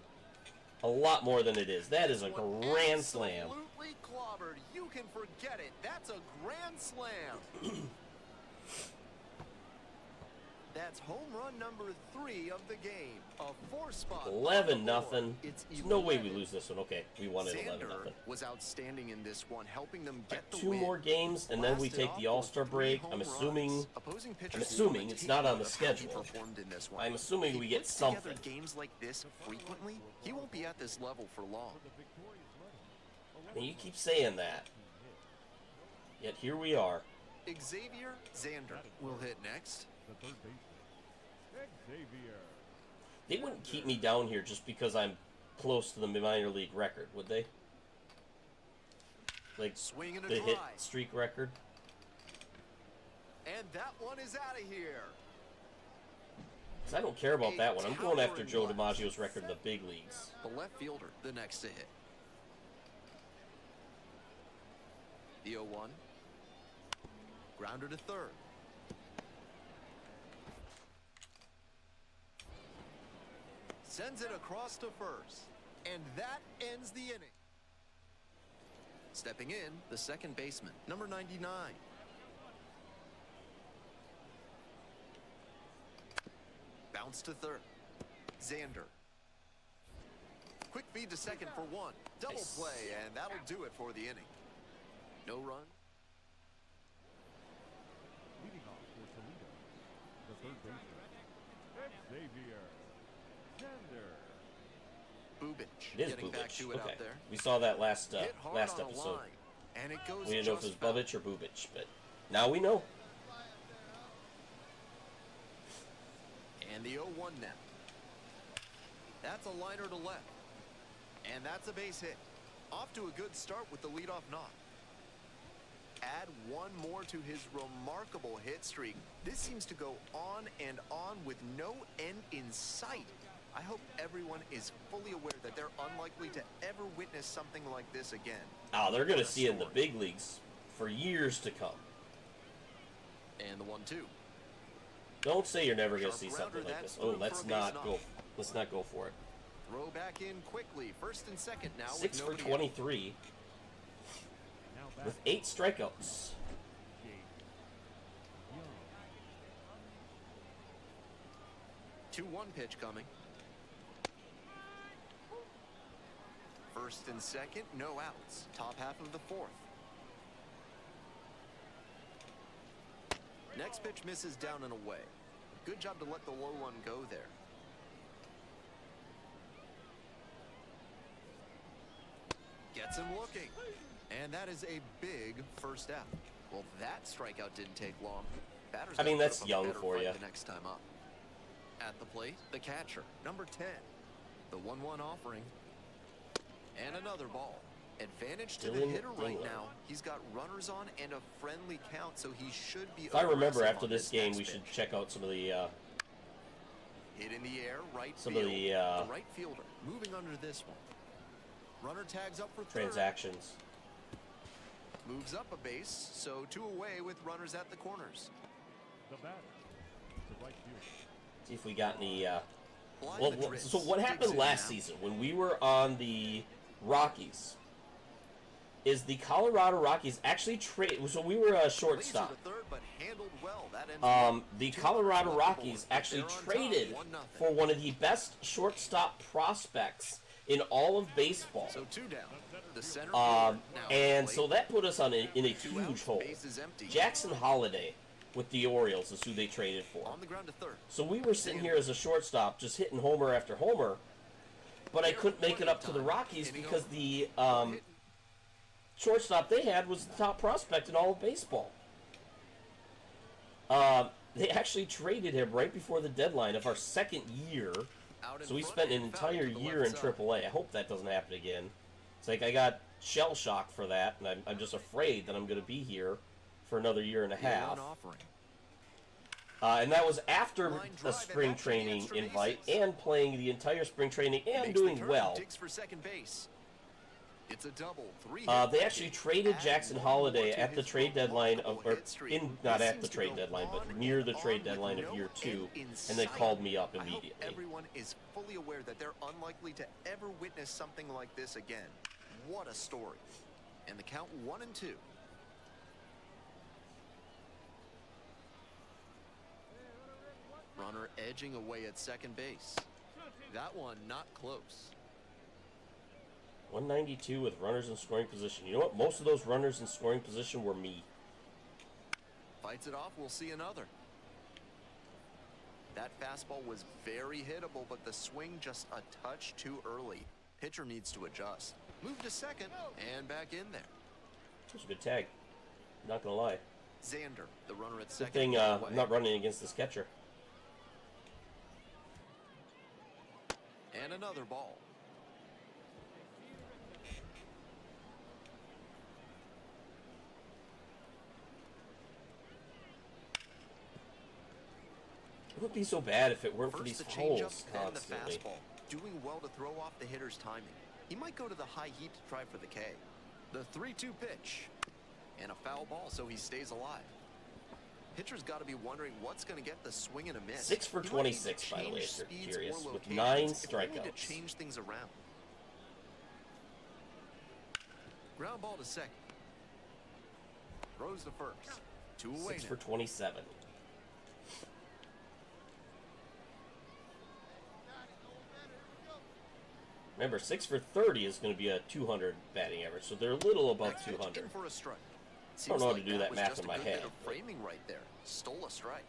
A lot more than it is. That is a grand slam. Absolutely clobbered. You can forget it. That's a grand slam. That's home run number 3 of the game. A 4-spot. 11 nothing. It's There's no way we 11. lose this one. Okay, we won it 11 Xander nothing. was outstanding in this one, helping them get the 2 win. more games, and then we Blasted take off the All-Star with 3 break. home I'm runs. assuming Opposing pitchers assuming will it's take not on note the of how he schedule. performed in this one. I'm assuming If we he get puts together something. games like this frequently, he won't be at this level for long. The victorious runner. And you keep saying that. Yet here we are. Xavier Xander will hit next. The third baseman. Xavier. They wouldn't keep me down here just because I'm close to the minor league record, would they? Like Swing and a the hit drive. streak record. And that one is out of here. 'Cause I don't care about that one. I'm going after Joe DiMaggio's record in the big leagues. The left fielder, the next to hit. The 0-1. Grounder to third. Sends it across to first. And that ends the inning. Stepping in, the second baseman, number 99. Bounce to third. Xander. Quick feed to second for one. Double play, and that'll do it for the inning. No run. Leading off for Toledo, the third baseman, Xavier Sander. Bubic It is getting back Bubic. to it Okay. out there. We saw that last Hit hard last on a episode. line, and it goes We didn't know if it was just foul. Bubic or Bubic, but now we know. And the 0-1 now. That's a liner to left. And that's a base hit. Off to a good start with the leadoff knock. Add one more to his remarkable hit streak. This seems to go on and on with no end in sight. I hope everyone is fully aware that they're unlikely to ever witness something like this again. Oh, they're going to see it in the big leagues for years to come. And the 1-2. Don't say you're never going to Sharp see something grounder, like that's this. Oh, through let's for a not base go. knock. Let's not go for it. Throw back in quickly. First and second now. 6 with for nobody 23 Now back with 8 strikeouts. Jake Young. 2-1 pitch coming. First and second, no outs. Top half of the fourth. Next pitch misses down and away. Good job to let the low one go there. Gets him looking. And that is a big first out. Well, that strikeout didn't take long. Batters I mean, gotta put that's up a young better for fight ya. the next time up. At the plate, the catcher, number 10. The 1-1 offering. And another ball. Advantage to the Dylan hitter right Dingler. now. He's got runners on and a friendly count, so he should be If I remember aggressive after on this game, next we should pitch. check out some of the Hit in the air, right some field. of the, right fielder moving under this one. Runner tags up for third. transactions. Moves up a base, so 2 away with runners at the corners. The batter, the right fielder, See if we got any. Fly Well, Madrid so what digs happened in last now. season when we were on the Rockies? Is the Colorado Rockies actually trade? So we were a Laser shortstop. to third, but handled well. That ends The two Colorado collectibles, Rockies but actually they're on top, traded 1-0. for one of the best shortstop prospects in all of baseball. So 2 down. The center Um, fielder now at and the so plate. that put us on in a 2 huge outs, hole. base is empty. Jackson Holiday with the Orioles is who they traded for. On the ground to third. So we were sitting here as a shortstop, just hitting homer after homer, but I couldn't make it up to the Rockies because the shortstop they had was the top prospect in all of baseball. They actually traded him right before the deadline of our second year, Out in so we front spent an and foul entire to the year in left side. AAA. I hope that doesn't happen again. It's like I got shell shock for that, and I'm just afraid that I'm going to be here for another year and a The half. 1 offering. And that was after Line a drive spring and actually training extra invite bases. and playing the entire spring training and Makes the doing turn, well. digs for second base. It's a double. 3 They actually traded Add Jackson one more Holiday to at the his trade deadline remarkable of, or hit streak. in not This at the seems to trade go deadline, but on near and the trade on deadline with of no year 2, end in and they sight. called me up I hope immediately. everyone is fully aware that they're unlikely to ever witness something like this again. What a story. And the count 1-2. Runner edging away at second base. That one not close. 192 with runners in scoring position. You know what? Most of those runners in scoring position were me. Fights it off, we'll see another. That fastball was very hittable, but the swing just a touch too early. Pitcher needs to adjust. Move to second, and back in there. It was a good tag. Not gonna lie. Xander, the runner at Good second. thing got away. I'm not running against this catcher. And another ball. It wouldn't be so bad if it weren't for these First the changeup, holes then the constantly. fastball. Doing well to throw off the hitter's timing. He might go to the high heat to try for the K. The 3-2 pitch. And a foul ball, so he stays alive. Pitcher's got to be wondering what's going to get the swing and a miss. 6 for He might need to 26, by the way, change if you're speeds curious, or with locations, 9 if only to strikeouts. change things around. Ground ball to second. Throws to first. 2 away 6 now. for 27. Remember, 6 for 30 is going to be a 200 batting average, so they're a little above Next pitch 200. in for a strike. I don't know how to Seems do like that was math just in a my good bit head, of but- framing right there. Stole a strike.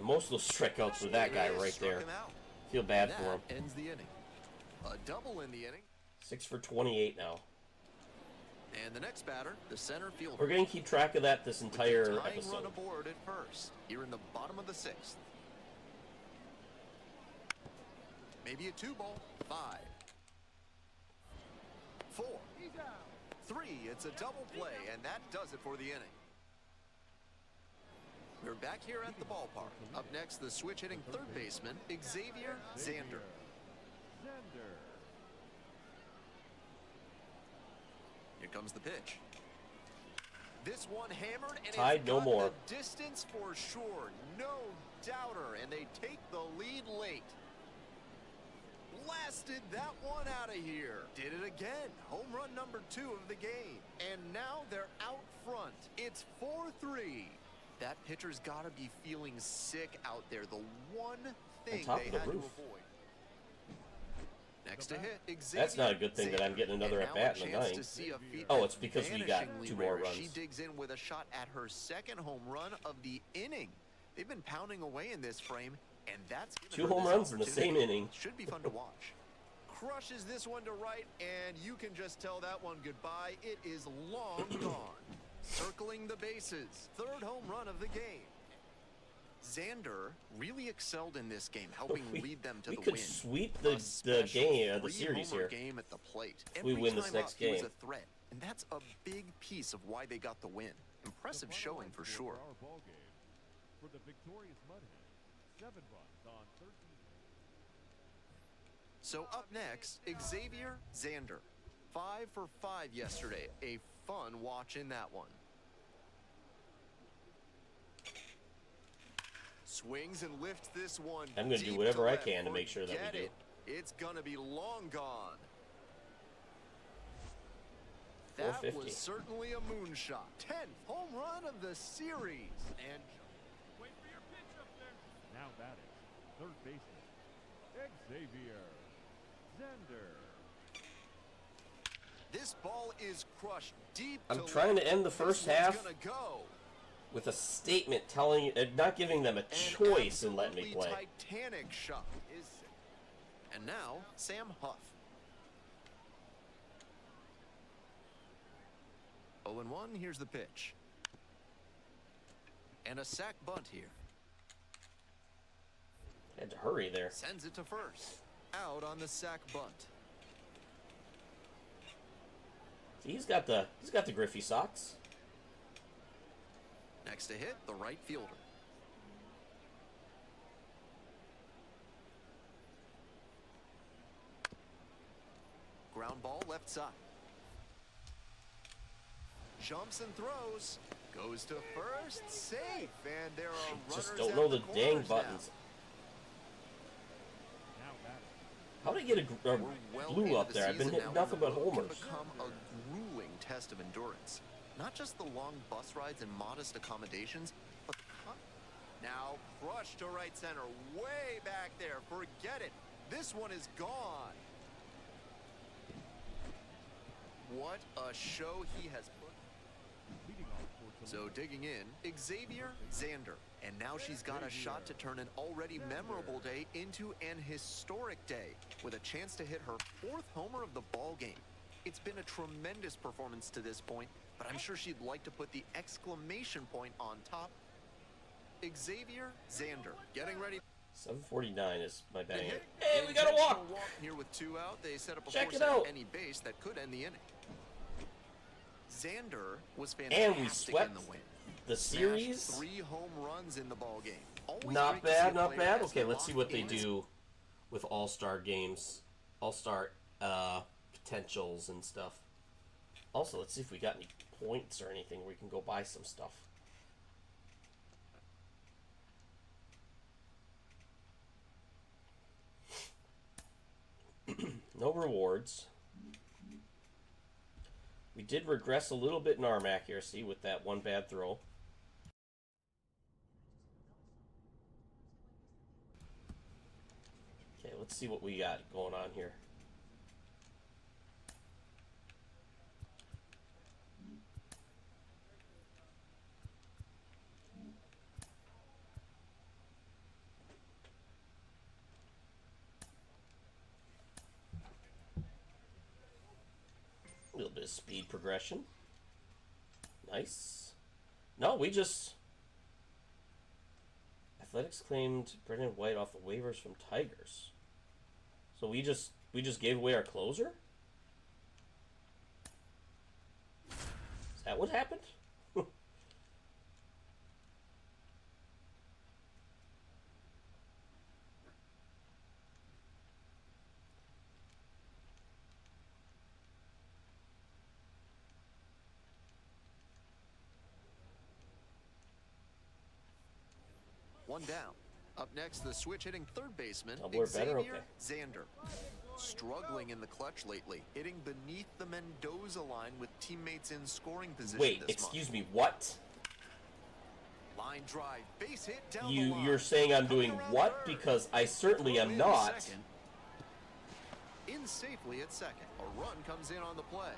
Most of those strikeouts were that guy right Struck there. him out. Feel bad for him. That ends the inning. A double in the inning. 6 for 28 now. And the next batter, the center fielder. We're going to keep track of that this With the entire tying run episode. aboard at first. Here in the bottom of the 6th. Maybe a 2-ball. 5. 4. 3. It's a double play, and that does it for the inning. We're back here at the ballpark. Up next, the switch-hitting third baseman, Xavier Xander. Xander. Here comes the pitch. This one hammered, and Tied, it's no got more. the distance for sure. No doubter, and they take the lead late. Blasted that one out of here. Did it again. Home run number 2 of the game. And now they're out front. It's 4-3. That pitcher's got to be feeling sick out there. The one thing top they of the had to roof. avoid. Next to hit, That's not a good thing that I'm getting another And now at-bat a in the chance to ninth. see a feat Oh, that's it's because we got vanishingly 2 more rare. runs. She digs in with a shot at her second home run of the inning. They've been pounding away in this frame, and that's given 2 her home this runs in the same opportunity. inning. Should be fun to watch. Crushes this one to right, and you can just tell that one goodbye. It is long gone. Circling the bases. 3rd home run of the game. Xander really excelled in this game, helping lead them to we the could win. sweep A the special game, the 3 series homer here. game at the plate. we Every win this time next up, he was game. a threat, and that's a big piece of why they got the win. Impressive showing for sure. Our ball game. For the victorious Mudhens, 7 runs on 13. So up next, Xavier Xander. 5 for 5 yesterday. A fun watch in that one. Swings and lifts this one. I'm gonna do deep whatever I left. can to make sure that we Forget do. it. It's gonna be long gone. That 450. was certainly a moonshot. 10th home run of the series. And Wait for your pitch up there. Now batting, third baseman, Xavier Xander. this ball is crushed deep. I'm trying to end the first This one's half gonna go. with a statement telling not giving them a An choice and letting me absolutely play. Titanic shot is. And now Sam Huff. 0-1. Here's the pitch. And a sac bunt here. Had to hurry there. Sends it to first. Out on the sac bunt. See, he's got the Griffey socks. Next to hit, the right fielder. Ground ball left side. Jumps and throws. Goes to first. Safe. And there are runners Just don't at know the dang corners buttons. Now batting, How did I get a We're well blue into up the there? I've been season hitting now, nothing and the but road can homers. become a grueling test of endurance. Not just the long bus rides and modest accommodations, but now crushed to right center, way back there. Forget it. This one is gone. What a show he has put. leading off for So digging in, Xavier Xander. And now she's got a shot to turn an already memorable day into an historic day with a chance to hit her 4th homer of the ball game. It's been a tremendous performance to this point, but I'm sure she'd like to put the exclamation point on top. Xavier Xander getting ready. 749 is my to batting. hit. Hey, we got a walk. Intentional here with 2 out. They set up a Check force it at out. any base that could end the inning. Xander was And fantastic we in swept the win. the Smashed series. 3 home runs in the ball game. Always Not great to see a bad, not player bad. as Okay, let's see what locked they in as do with All-Star games, All-Star potentials and stuff. Also, let's see if we got any points or anything where we can go buy some stuff. No rewards. We did regress a little bit in arm accuracy with that one bad throw. Okay, let's see what we got going on here. A little bit of speed progression. Nice. No, we just... Athletics claimed Brendan White off the waivers from Tigers. So we just gave away our closer? Is that what happened? One down. Up next, the switch-hitting third baseman, Double or better? Xavier Okay. Xander. Struggling in the clutch lately, hitting beneath the Mendoza line with teammates in scoring position Wait, this excuse month. me, what? Line drive, base hit down the line. You're saying I'm doing Coming around what? third. Because I certainly am In not. second. In safely at second. A run comes in on the play.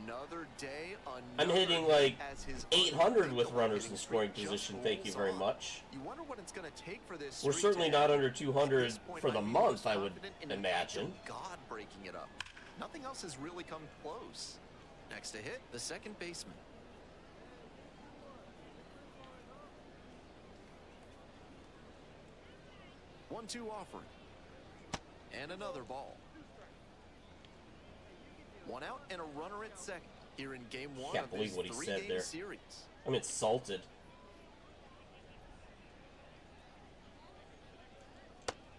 Another day, I'm another hitting hit like as his 800 with unthinkable runners in hitting scoring streak position. just Thank you very rolls on. much. You wonder what it's going to take for this We're streak certainly to not end. under At 200 this point, for the I'd be month, most I would confident in an act imagine. of God breaking it up. Nothing else has really come close. Next to hit, the second baseman. One-two offering. And another ball. One out and a runner at second. Here in game one Can't of believe this what he said three-game there. series. I'm insulted.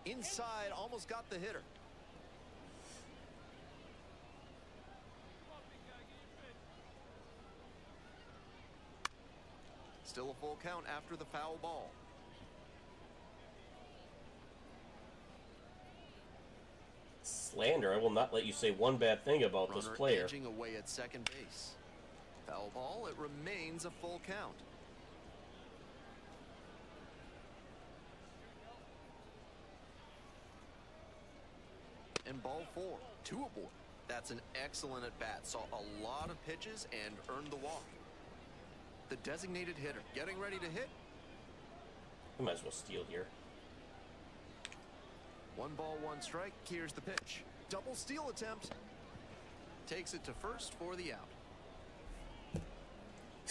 Inside, almost got the hitter. Still a full count after the foul ball. Slander, I will not let you say one bad thing about this Runner player. edging away at second base. Foul ball, it remains a full count. And ball four, 2 aboard. That's an excellent at-bat. Saw a lot of pitches and earned the walk. The designated hitter getting ready to hit. I might as well steal here. 1 ball, 1 strike. Here's the pitch. Double steal attempt. Takes it to first for the out.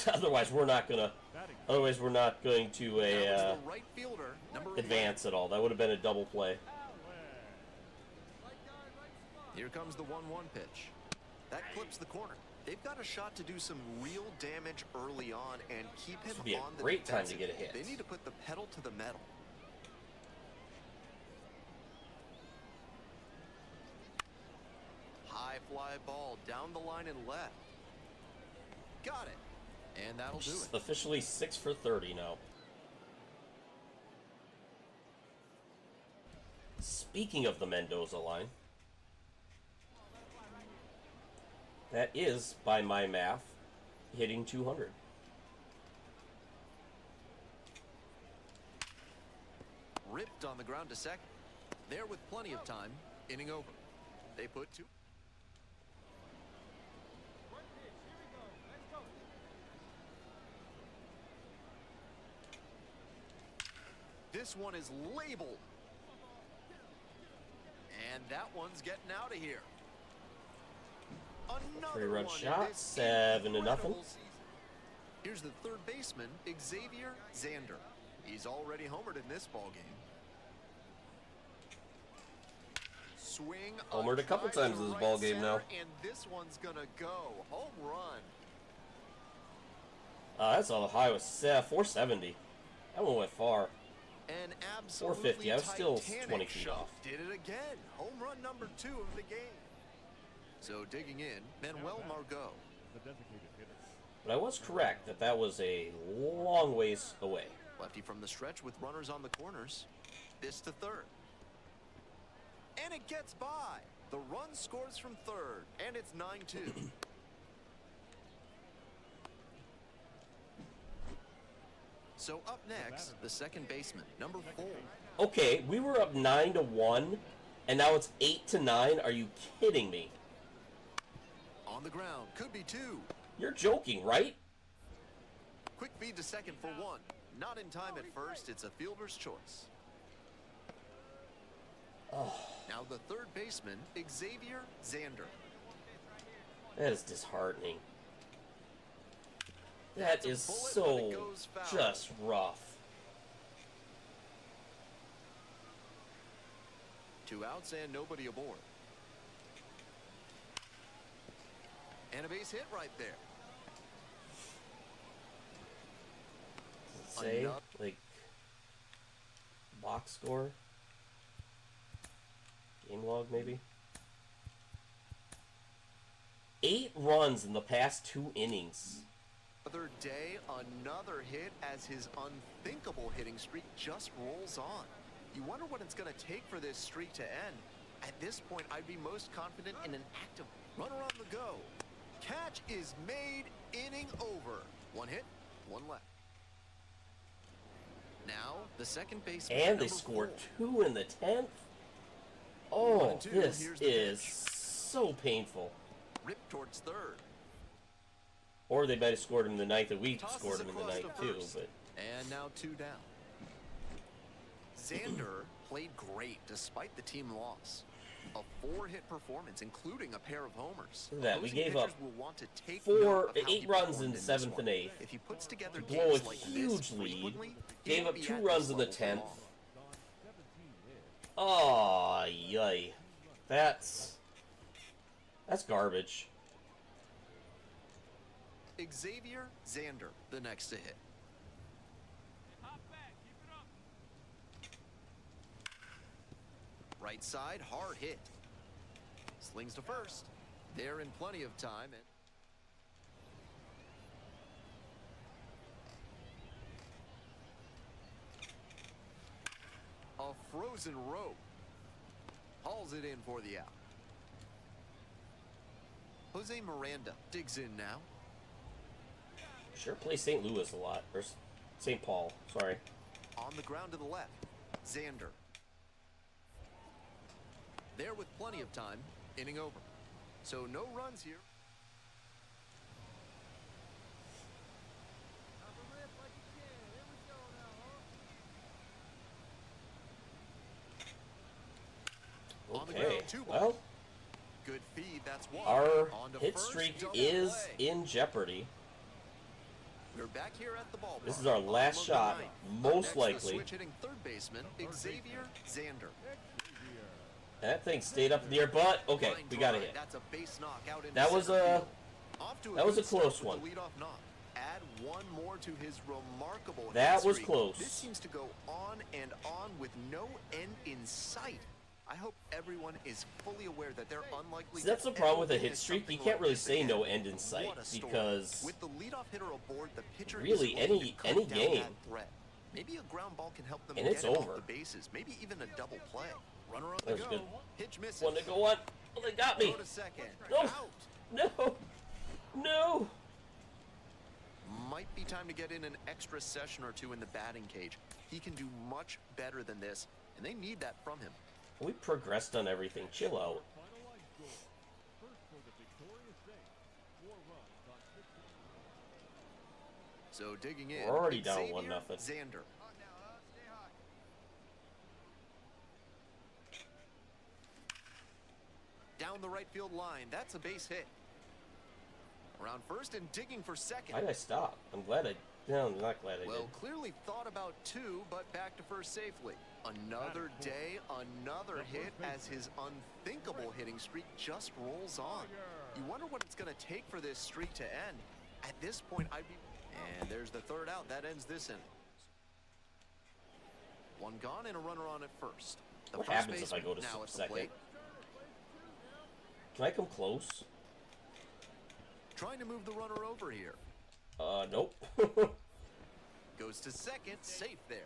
Otherwise, we're not gonna. Otherwise, we're not going to That was a the right fielder, number 11. advance at all. That would have been a double play. Here comes the 1-1 pitch. That clips the corner. They've got a shot to do some real damage early on and keep him would be a on the great time to defensive. get a hit. They need to put the pedal to the metal. High fly ball down the line and left. Got it. And that'll do She's it. officially 6 for 30 now. Speaking of the Mendoza line, that is, by my math, hitting 200. Ripped on the ground to second. There with plenty of time. Inning over. They put 2. This one is labeled. And that one's getting out of here. Another 3-run one in shot, this 7 to nothing. incredible season. Here's the third baseman, Xavier Xander. He's already homered in this ball game. Swing. Homered a couple drive times to this right ball game now. center, and this one's gonna go home run. That's all high was 470. That one went far. An absolutely 450. I was still titanic 20 feet shot. off. Did it again. Home run number 2 of the game. So digging in, Manuel Margot. The designated hitter. But I was correct that that was a long ways away. Lefty from the stretch with runners on the corners. This to third. And it gets by. The run scores from third, and it's 9-2. So up next, the second baseman, number 4. Okay, we were up 9-1, and now it's 8-9. Are you kidding me? On the ground, could be 2. You're joking, right? Quick feed to second for 1. Not in time at first, it's a fielder's choice. Now the third baseman, Xavier Xander. That is disheartening. That is bullet, but so it goes foul. just rough. 2 outs and nobody aboard. And a base hit right there. Does it say, Enough. like, box score? Game log, maybe? 8 runs in the past 2 innings. Another day, another hit as his unthinkable hitting streak just rolls on. You wonder what it's going to take for this streak to end. At this point, I'd be most confident in an active runner on the go. Catch is made, inning over. 1 hit, 1 left. Now, the second baseman. And they number scored 4. 2 in the 10th? 1 Oh, and 2, this here's the is pitch. so painful. Ripped towards third. Or they might have scored him in the 9th, and we Tosses scored him in the across 9th to too, first. but... And now 2 down. Xander played great despite the team loss. A 4-hit performance, including a pair of homers. Look at that, we Opposing gave up pitchers will want to take 4 note of how 8 he runs performed in this 7th one. and 8th. If he puts together To blow a games like huge this lead, frequently, he gave will up be 2 at runs this in the level for 10th. long. Oh, yay. That's garbage. Xavier Xander, the next to hit. Hop back, keep it up. Right side, hard hit. Slings to first. They're in plenty of time. And a frozen rope. Hauls it in for the out. Jose Miranda digs in now. Sure play St. Louis a lot. Or St. Paul, sorry. On the ground to the left, Xander. There with plenty of time, inning over. So no runs here. Have a rip like you can. Here we go now, huh? On the Okay, ground, 2 balls. well, Good feed, that's 1. our On to hit first, streak double is play. in jeopardy. We're back here at the ballpark. This is our last Bottom shot, of the ninth. most Up next, the likely. switch hitting third baseman, Xavier Xander. That thing stayed up in the air, but okay, Line we got a drive, hit. That's a base knock out into That was center a field. Off to that was a good start close with one. the leadoff knock. Add 1 more to his remarkable hit That was streak. close. This seems to go on and on with no end in sight. I hope everyone is fully aware that they're unlikely. See, that's to the problem with a ever hit witness streak. something You can't like really this say again. no end in sight What a story. because With the leadoff hitter aboard, the pitcher really, is willing any- to cut any down game. that threat. Maybe a ground ball can help them And get it's it over. off the bases. Maybe even a double play. Runner on That the was go. good. Pitch misses. one to go on. Oh, they got me. Throw to second. No. Out. No, no. Might be time to get in an extra session or 2 in the batting cage. He can do much better than this, and they need that from him. We progressed on everything. Chill out. Final line score. First for the victorious Saints. 4 runs on 6 So digging in, We're already down Xavier 1-0. Xander. Hot now, huh? Stay hot. Down the right field line. That's a base hit. Around first and digging for second. Why did I stop? I'm glad I... No, I'm not glad I Well, did. clearly thought about 2, but back to first safely. Another day, another hit as his unthinkable hitting streak just rolls on. You wonder what it's going to take for this streak to end. At this point, I'd be... And there's the third out. That ends this inning. One gone and a runner on at first. The What first happens if I go to baseman now at the second? plate. Can I come close? Trying to move the runner over here. Nope. Goes to second, safe there.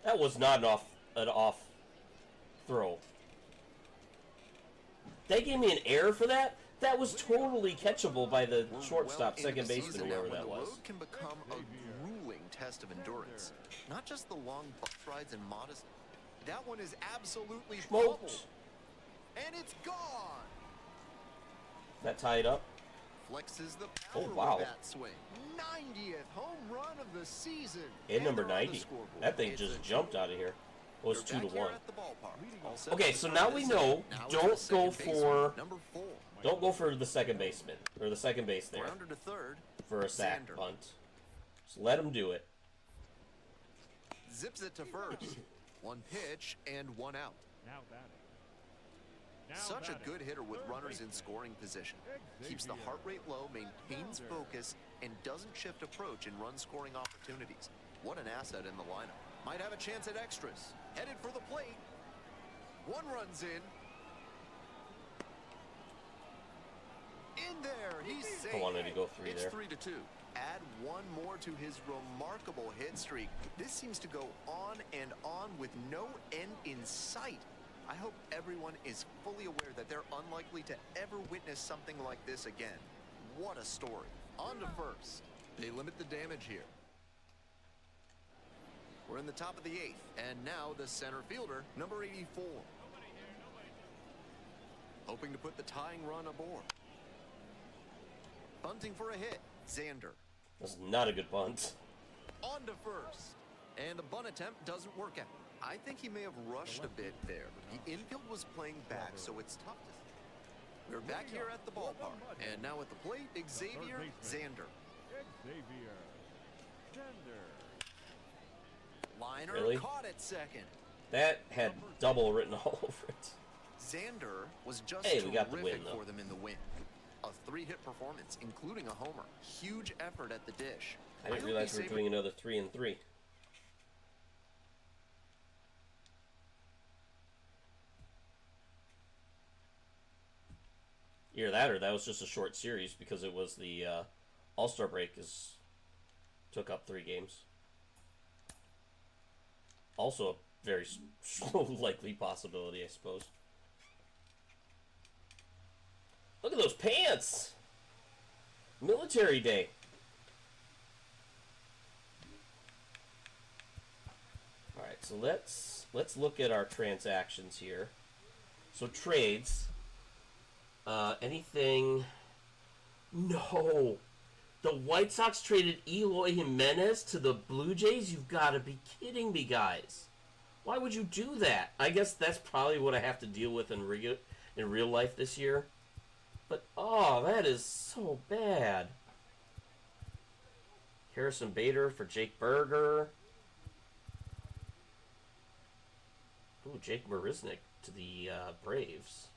That was not an off throw. They gave me an error for that? That was totally catchable by the shortstop, second baseman, whoever that was. The road can become a grueling test of endurance. Not just the long bus rides and modest. That one is absolutely pummeled. Smoked. And it's gone. That tied up. Flexes the power Oh, wow. with that swing. 90th home run of the season. And number they're on the 90. scoreboard. That thing It's just a jumped out of here. It was They're 2 back to here 1. at the ballpark. All set Okay, for so the now third we inning. know, Now it's don't the second go baseman, for- number 4. Don't go for the second baseman, or the second base there, Grounder to third. for a sack Xander. bunt. Just let him do it. Zips it to first. One pitch and one out. Now batting. Now Such a batting. good hitter with Third runners in baseman. scoring position. Keeps the heart rate low, maintains Xander. focus, and doesn't shift approach in run-scoring opportunities. What an asset in the lineup. Might have a chance at extras. Headed for the plate. One run's in. In there, he's safe. I wanted to go 3 It's there. 3-2. Add one more to his remarkable hit streak. This seems to go on and on with no end in sight. I hope everyone is fully aware that they're unlikely to ever witness something like this again. What a story. On to first. They limit the damage here. We're in the top of the 8th, and now the center fielder, number 84. Hoping to put the tying run aboard. Bunting for a hit. Xander. That's not a good bunt. On to first. And the bunt attempt doesn't work out. I think he may have rushed a bit there. The infield was playing back, so it's tough to see. We're back here at the ballpark. And now at the plate, Xavier Xander. Xavier. Xander. Liner Really? caught at second. That had double written all over it. Xander was just Hey, we got the terrific win, though. for them in the win. A 3-hit performance, including a homer. Huge effort at the dish. I didn't hope realize he's we were able- doing another 3 and 3. Either that or that was just a short series because it was the All-Star break took up 3 games. Also a very likely possibility, I suppose. Look at those pants! Military Day. Alright, so let's look at our transactions here. So trades. Anything? No. The White Sox traded Eloy Jimenez to the Blue Jays? You've got to be kidding me, guys. Why would you do that? I guess that's probably what I have to deal with in real life this year. But, oh, that is so bad. Harrison Bader for Jake Berger. Ooh, Jake Marisnik to the Braves.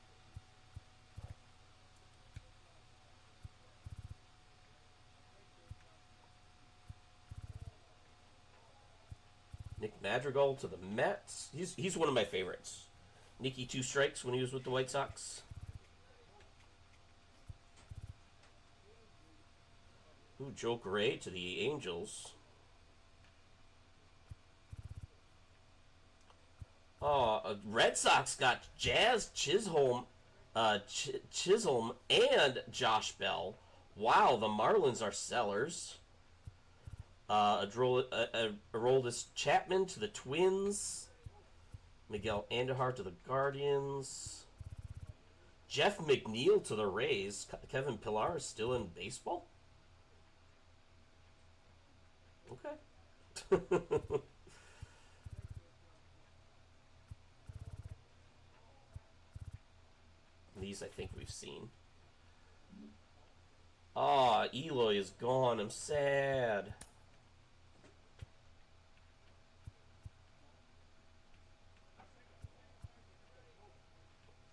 Nick Madrigal to the Mets. He's one of my favorites. Nicky Two Strikes when he was with the White Sox. Ooh, Joe Gray to the Angels. Red Sox got Jazz Chisholm, Chisholm and Josh Bell. Wow, the Marlins are sellers. Aroldis Chapman to the Twins. Miguel Andujar to the Guardians. Jeff McNeil to the Rays. Kevin Pillar is still in baseball? Okay. These I think we've seen. Ah, Eloy is gone. I'm sad.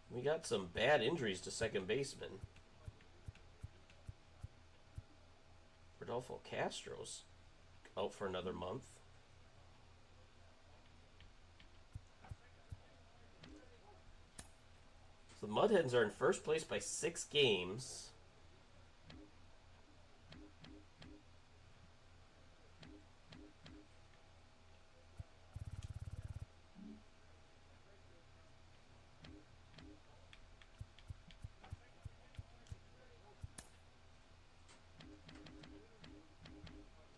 We got some bad injuries to second baseman. Rodolfo Castro's out for another month. So the Mud Hens are in first place by 6 games.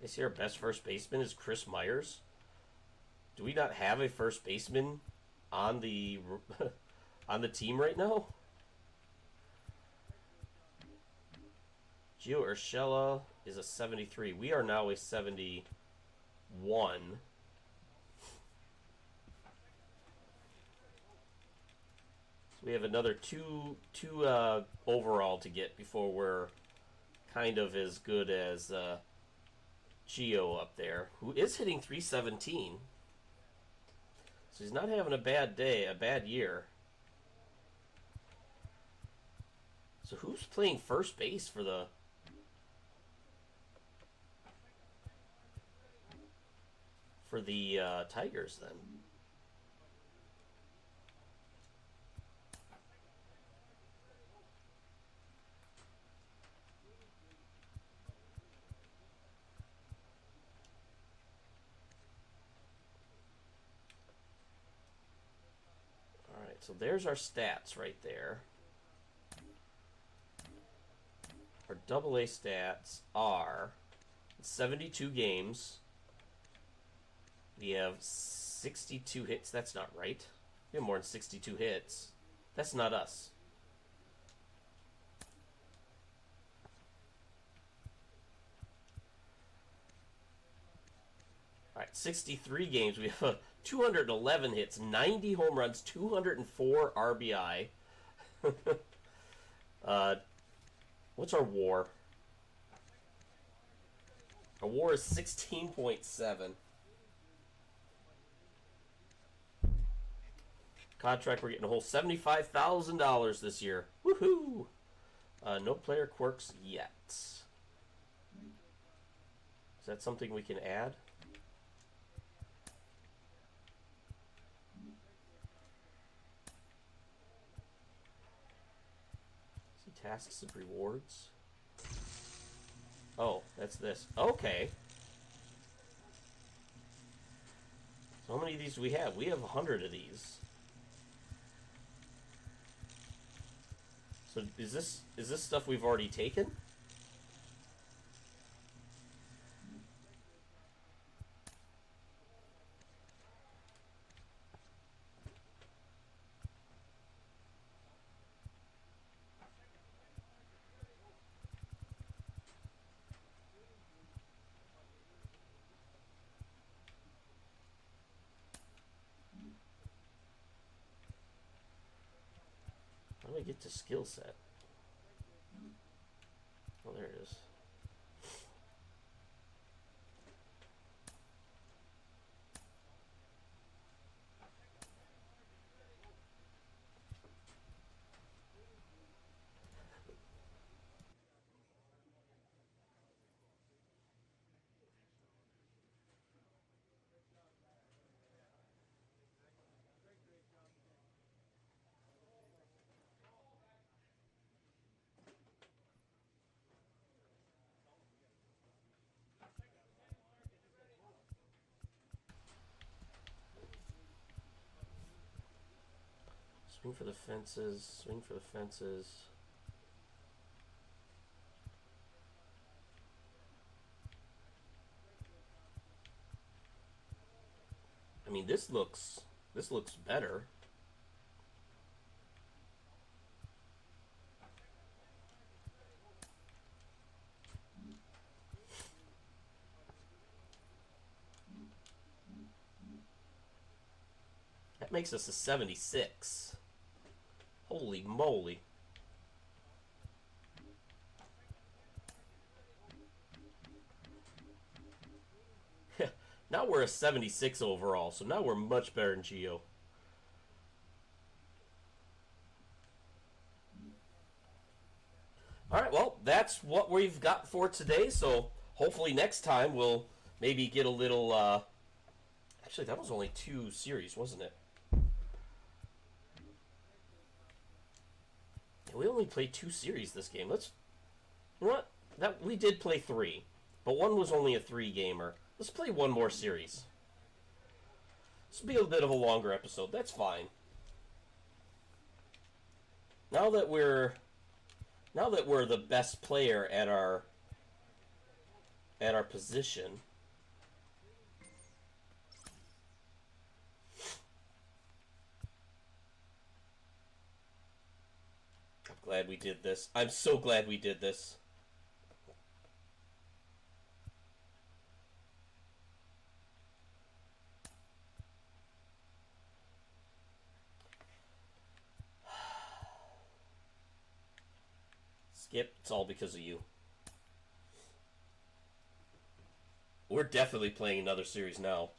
They say our best first baseman is Chris Myers. Do we not have a first baseman on the on the team right now? Gio Urshela is a 73. We are now a 71. So we have another two overall to get before we're kind of as good as Gio up there, who is hitting 317. So he's not having a bad day, a bad year. So who's playing first base for the Tigers then? All right, so there's our stats right there. Our AA stats are 72 games. We have 62 hits. That's not right. We have more than 62 hits. That's not us. All right, 63 games. We have 211 hits, 90 home runs, 204 RBI. What's our WAR? Our WAR is 16.7. Contract, we're getting a whole $75,000 this year. Woohoo! No player quirks yet. Is that something we can add? See tasks and rewards. Oh, that's this. Okay. So how many of these do we have? We have 100 of these. So is this stuff we've already taken? How do I get to skill set? Oh, there it is. Swing for the fences, swing for the fences. I mean, this looks better. That makes us a 76. Holy moly. Now we're a 76 overall, so now we're much better than Gio. Alright, well, that's what we've got for today, so hopefully next time we'll maybe get a little. Actually, that was only 2 series, wasn't it? Yeah, we only played 2 series this game. Let's. You know what? That we did play 3, but one was only a 3-gamer. Let's play one more series. This will be a bit of a longer episode. That's fine. Now that we're the best player at our position, I'm glad we did this. I'm so glad we did this. Skip, it's all because of you. We're definitely playing another series now.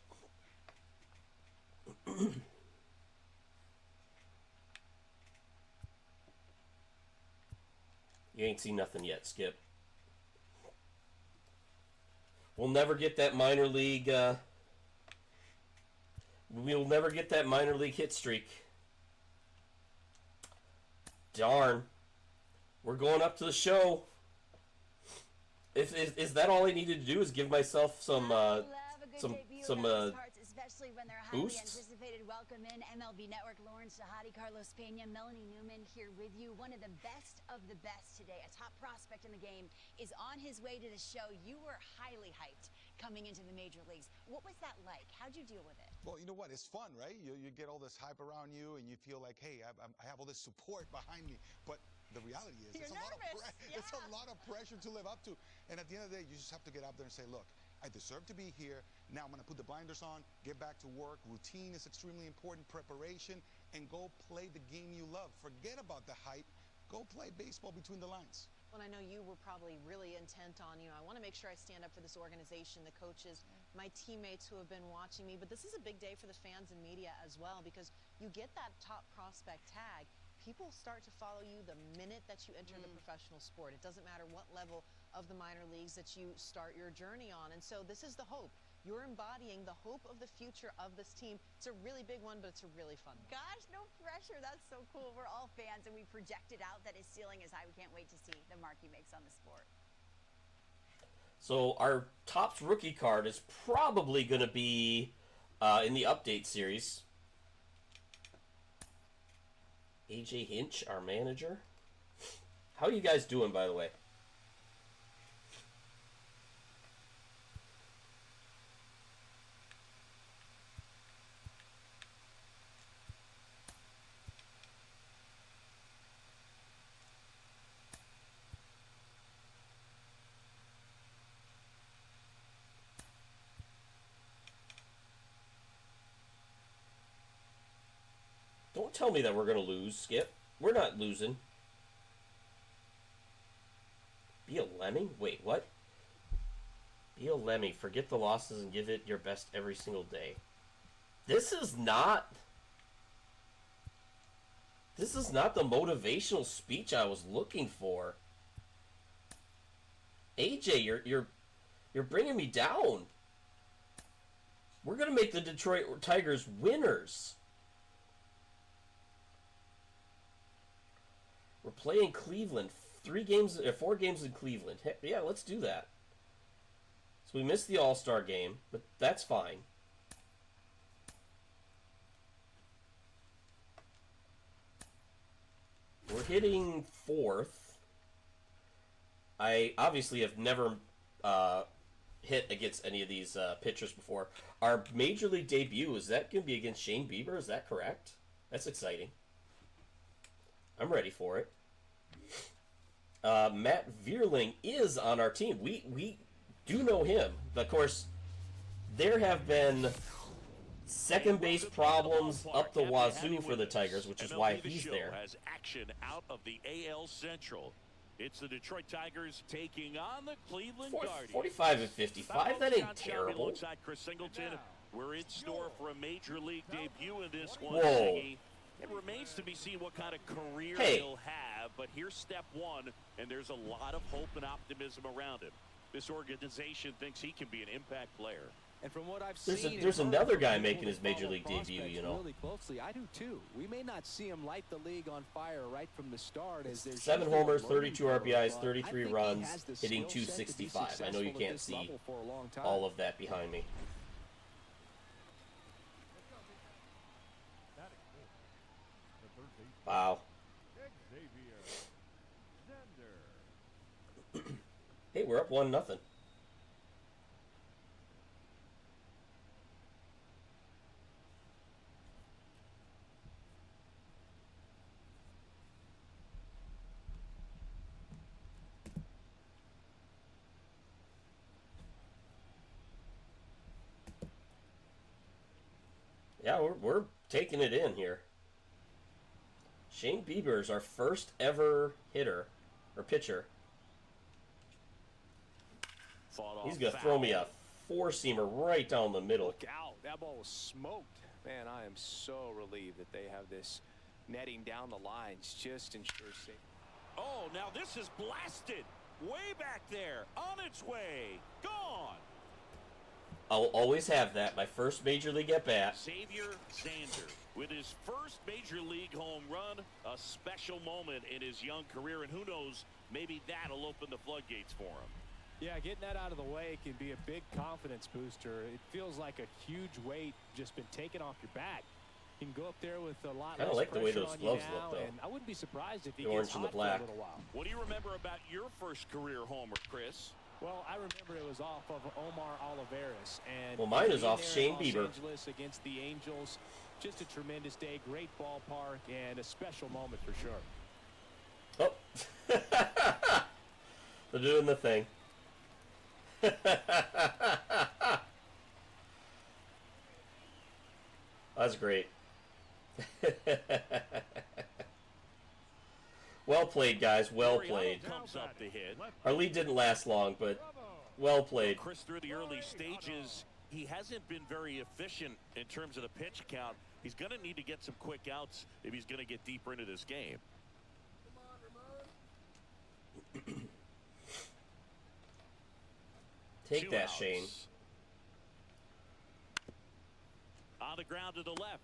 You ain't seen nothing yet, Skip. We'll never get that minor league, we'll never get that minor league hit streak. Darn. We're going up to the show. Is that all I needed to do? Is give myself some especially when they're boosts? anticipated welcome in MLB Network, Lauren Shahadi, Carlos Pena, Melanie Newman here with you. One of the best today. A top prospect in the game is on his way to the show. You were highly hyped coming into the major leagues. What was that like? How'd you deal with it? Well, you know what? It's fun, right? You get all this hype around you, and you feel like, hey, I have all this support behind me. But the reality is, it's a lot of pressure to live up to. And at the end of the day, you just have to get out there and say, look, I deserve to be here. Now I'm going to put the blinders on, get back to work. Routine is extremely important, preparation, and go play the game you love. Forget about the hype. Go play baseball between the lines. Well, I know you were probably really intent on, I want to make sure I stand up for this organization, the coaches, my teammates who have been watching me. But this is a big day for the fans and media as well, because you get that top prospect tag. People start to follow you the minute that you enter the professional sport. It doesn't matter what level of the minor leagues that you start your journey on. And so this is the hope. You're embodying the hope of the future of this team. It's a really big one, but it's a really fun one. Gosh, no pressure. That's so cool. We're all fans, and we projected out that his ceiling is high. We can't wait to see the mark he makes on the sport. So our Topps rookie card is probably going to be in the update series. AJ Hinch, our manager. How are you guys doing, by the way? Don't tell me that we're going to lose, Skip. We're not losing. Be a lemming? Wait, what? Be a lemming. Forget the losses and give it your best every single day. This is not the motivational speech I was looking for. AJ, you're bringing me down. We're going to make the Detroit Tigers winners. We're playing Cleveland. 4 games in Cleveland. Heck, yeah, let's do that. So we missed the All-Star game, but that's fine. We're hitting 4th. I obviously have never hit against any of these pitchers before. Our Major League debut, is that going to be against Shane Bieber? Is that correct? That's exciting. I'm ready for it. Matt Vierling is on our team. We do know him. Of course, there have been second base problems up the wazoo for the Tigers, which is why he's there. Has action out of the AL Central. It's the Detroit Tigers taking on the Cleveland Guardians. 45 and 55, that ain't terrible. Alongside Chris Singleton, we're in store for a Major League debut in this one. Whoa. Siggy. It remains to be seen what kind of career he'll have, but here's step one, and there's a lot of hope and optimism around him. this organization thinks he can be an impact player. And from what I've There's seen, there's another guy making his major league debut, you know. Really closely, I do too. We may not see him light the league on fire right from the start. As 7 homers, 32 RBIs, 33 runs, hitting 265. I know you can't see all of that behind me. Wow. Xavier Zander. Hey, we're up 1-0. Yeah, we're taking it in here. Shane Bieber is our first ever hitter, or pitcher. He's going to throw me a four-seamer right down the middle. Look out. That ball was smoked. Man, I am so relieved that they have this netting down the lines. Just ensures safety. Oh, now this is blasted. Way back there. On its way. Gone. I'll always have that. My first major league at-bat. Xavier Zander with his first major league home run. A special moment in his young career. And who knows, maybe that'll open the floodgates for him. Yeah, getting that out of the way can be a big confidence booster. It feels like a huge weight just been taken off your back. You can go up there with a lot less like the way pressure those on gloves you now, look, though. and I wouldn't be surprised if he The gets orange and the hot for black. a little while. What do you remember about your first career homer, Chris? Well, I remember it was off of Omar Olivares, and Well, mine is being off there in Shane Los Bieber. Angeles against the Angels, just a tremendous day, great ballpark, and a special moment for sure. Oh. They're doing the thing. That's great. Well played, guys. Well played. Comes up the hit. Our lead didn't last long, but well played. Chris, through the early stages, he hasn't been very efficient in terms of the pitch count. He's going to need to get some quick outs if he's going to get deeper into this game. Take Two that, outs. Shane. On the ground to the left.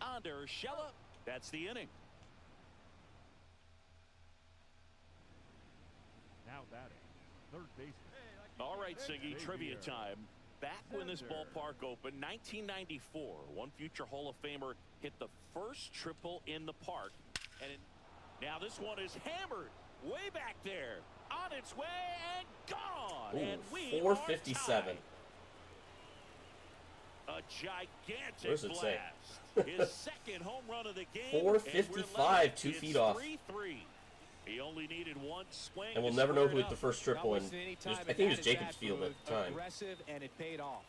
On to Urshela. That's the inning. Now batting, third baseman. All right, Siggy, trivia time. Back when this ballpark opened, 1994, one future Hall of Famer hit the first triple in the park. And now this one is hammered way back there. On its way and gone. Ooh, and we 457. A gigantic What does it say? blast. His second home run of the game. 455, 2 feet off. 3-3. He only needed one swing. And we'll to never know square who it hit the up. first triple. And I think it was Jacobs Field at the time. Aggressive, and it paid off.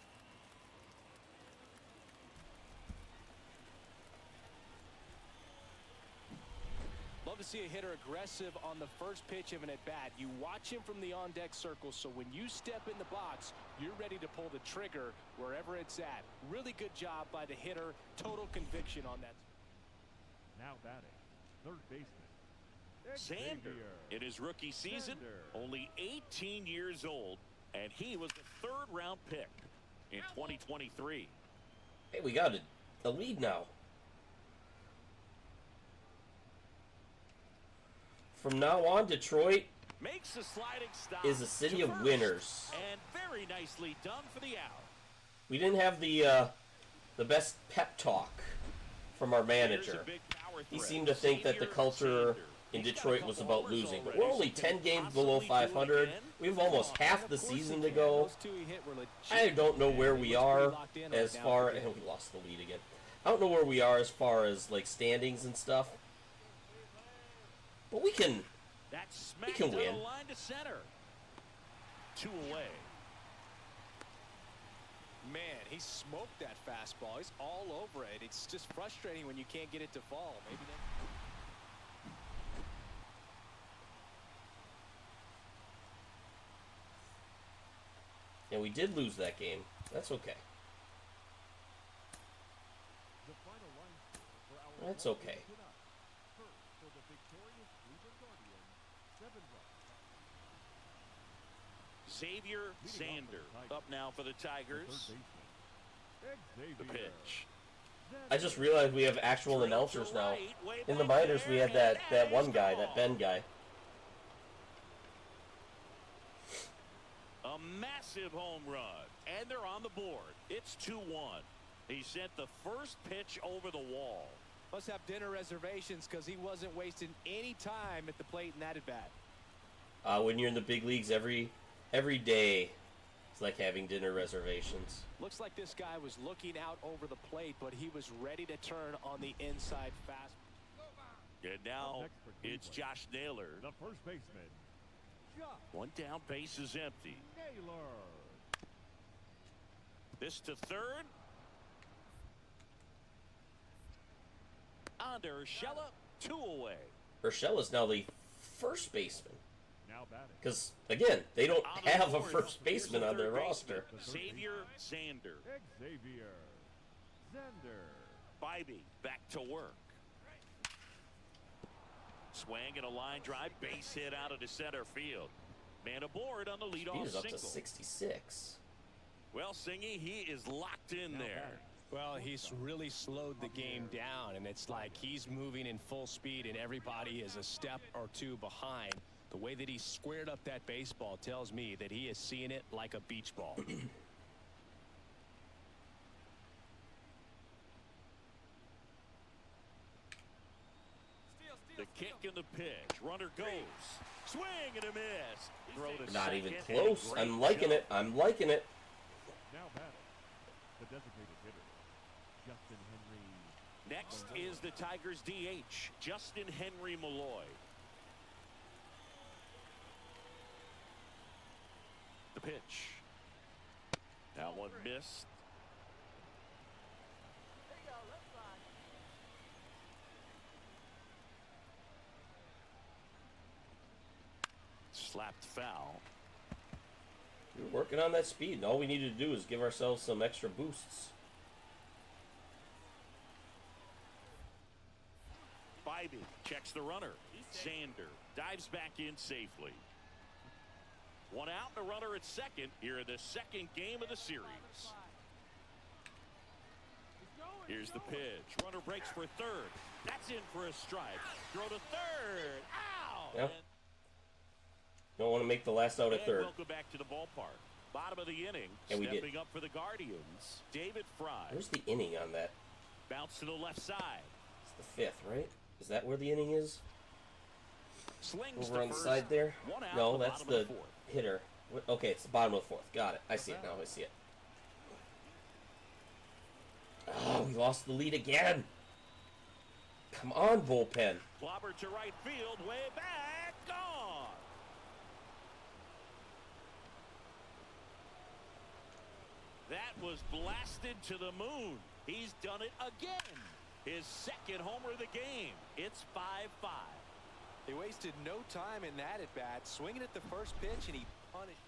Love to see a hitter aggressive on the first pitch of an at-bat. You watch him from the on-deck circle, so when you step in the box, you're ready to pull the trigger wherever it's at. Really good job by the hitter. Total conviction on that. Now batting, third baseman. Zander, in his rookie season, only 18 years old, and he was the third-round pick in 2023. Hey, we got a lead now. From now on, Detroit Makes a sliding stop is a city to of first, winners. and very nicely done for the out. We didn't have the best pep talk from our Here's manager. a big power He threat. seemed to think that the Xavier culture Zander. in He's got a Detroit was couple about homers losing. But already, we're only so 10 can he games below possibly do it 500. again? We have almost half the season to go. Those two he hit were legit. I don't know where And we he looks pretty are locked in as right now far, for the and we lost the lead again. I don't know where we are as far as like standings and stuff. But we can. That's We smacked can on win. the line to center. 2 away. Man, he smoked that fastball. He's all over it. It's just frustrating when you can't get it to fall. Maybe And we did lose that game. That's okay. The final line score for our That's ball okay. game tonight. First, for the victorious Cleveland Guardians, Xavier Sander up now for the Tigers. The pitch. I just realized we have actual announcers now. In the minors, we had that one guy, that Ben guy. A massive home run, and they're on the board. It's 2-1. He sent the first pitch over the wall. Must have dinner reservations because he wasn't wasting any time at the plate in that at-bat. When you're in the big leagues, every day, it's like having dinner reservations. Looks like this guy was looking out over the plate, but he was ready to turn on the inside fast. And now it's Josh Naylor. The first baseman, Josh. One down, base is empty. Naylor. This to third. On to Urshela, 2 away. Urshela is now the first baseman. Now batting. Because, again, they don't have a first baseman on their roster. Xavier Sander. Xavier Sander. Bybee back to work. Swing and a line drive, base hit out of the center field. Man aboard on the leadoff Speed is up single. to 66. Well, Singy, he is locked in there. Well, he's really slowed the game down, and it's like he's moving in full speed, and everybody is a step or two behind. The way that he squared up that baseball tells me that he is seeing it like a beach ball. The kick and the pitch. Runner goes. Swing and a miss. Throw to Not second, even and a close. great I'm liking jump. it. I'm liking it. Now batting. The designated hitter, Justin Henry. Next is the Tigers DH, Justin Henry Malloy. The pitch. Now one missed. Slapped foul. We're working on that speed, and all we need to do is give ourselves some extra boosts. Bybee checks the runner. Sander dives back in safely. One out, and a runner at second here in the second game of the series. Here's the pitch. Runner breaks for third. That's in for a strike. Throw to third. Ow! Yep. Don't want to make the last out at And third. welcome back to the ballpark. Bottom of the inning. And we did. Stepping up for the Guardians, David Fry. Where's the inning on that? Bounce to the left side. It's the fifth, right? Is that where the inning is? Slings Over to on the first. side there? One out, No, the that's bottom of the fourth. hitter. Okay, it's the bottom of the fourth. Got it. I see it now. I see it. Oh, we lost the lead again. Come on, bullpen. Clobber to right field, way back, gone. That was blasted to the moon. He's done it again. His second homer of the game. It's 5-5. They wasted no time in that at-bat, swinging at the first pitch, and he punished.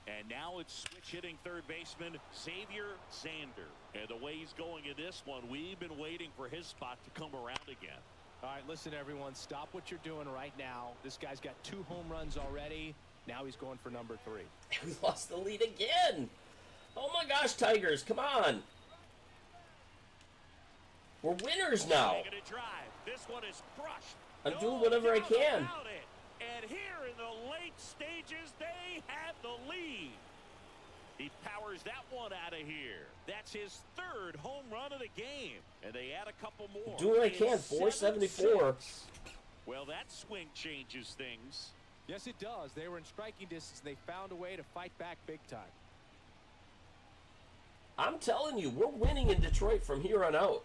And now it's switch hitting third baseman Xavier Sander. And the way he's going in this one, we've been waiting for his spot to come around again. All right, listen, everyone, stop what you're doing right now. This guy's got 2 home runs already. Now he's going for number 3. We lost the lead again. Oh my gosh, Tigers, come on. We're winners now. Taking a drive. This one is crushed. I'm No doing whatever I doubt can. about it. And here in the late stages, they have the lead. He powers that one out of here. That's his 3rd home run of the game. And they add a couple more. Doing what I can. It's 474. 7-6. Well, that swing changes things. Yes, it does. They were in striking distance, and they found a way to fight back big time. I'm telling you, we're winning in Detroit from here on out.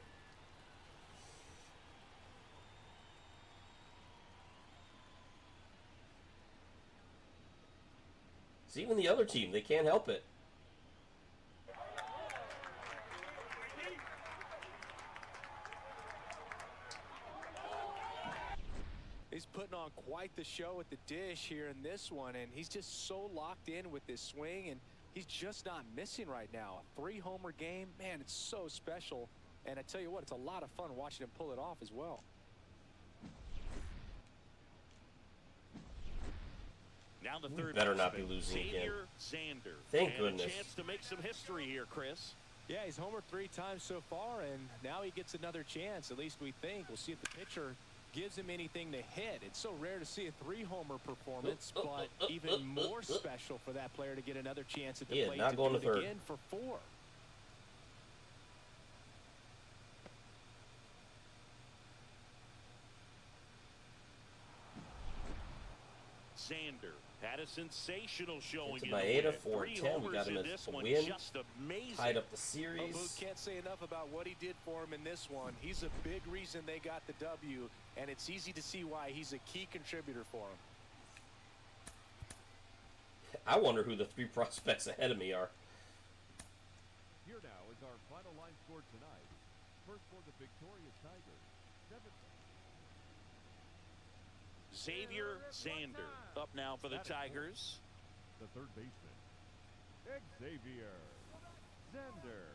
It's even the other team. They can't help it. He's putting on quite the show at the dish here in this one, and he's just so locked in with this swing, and he's just not missing right now. A 3-homer game, man, it's so special. And I tell you what, it's a lot of fun watching him pull it off as well. Down to third. Better not be losing again. Xander. Thank and goodness. A chance to make some history here, Chris. Yeah, he's homered 3 times so far, and now he gets another chance. At least we think. We'll see if the pitcher gives him anything to hit. It's so rare to see a 3-homer performance, but even more special for that player to get another chance at the plate not to going do to it third. again for 4. Xander had a sensational showing. It's in Maeda, the 4-10. We got him in as this a one. win. Just amazing. Tied up the series. Boog can't say enough about what he did for him in this one. He's a big reason they got the W, and it's easy to see why he's a key contributor for him. I wonder who the 3 prospects ahead of me are. Here now is our final line score tonight. First for the victorious Tigers, 7. Xavier Xander up now for the Tigers. The third baseman, Xavier Xander.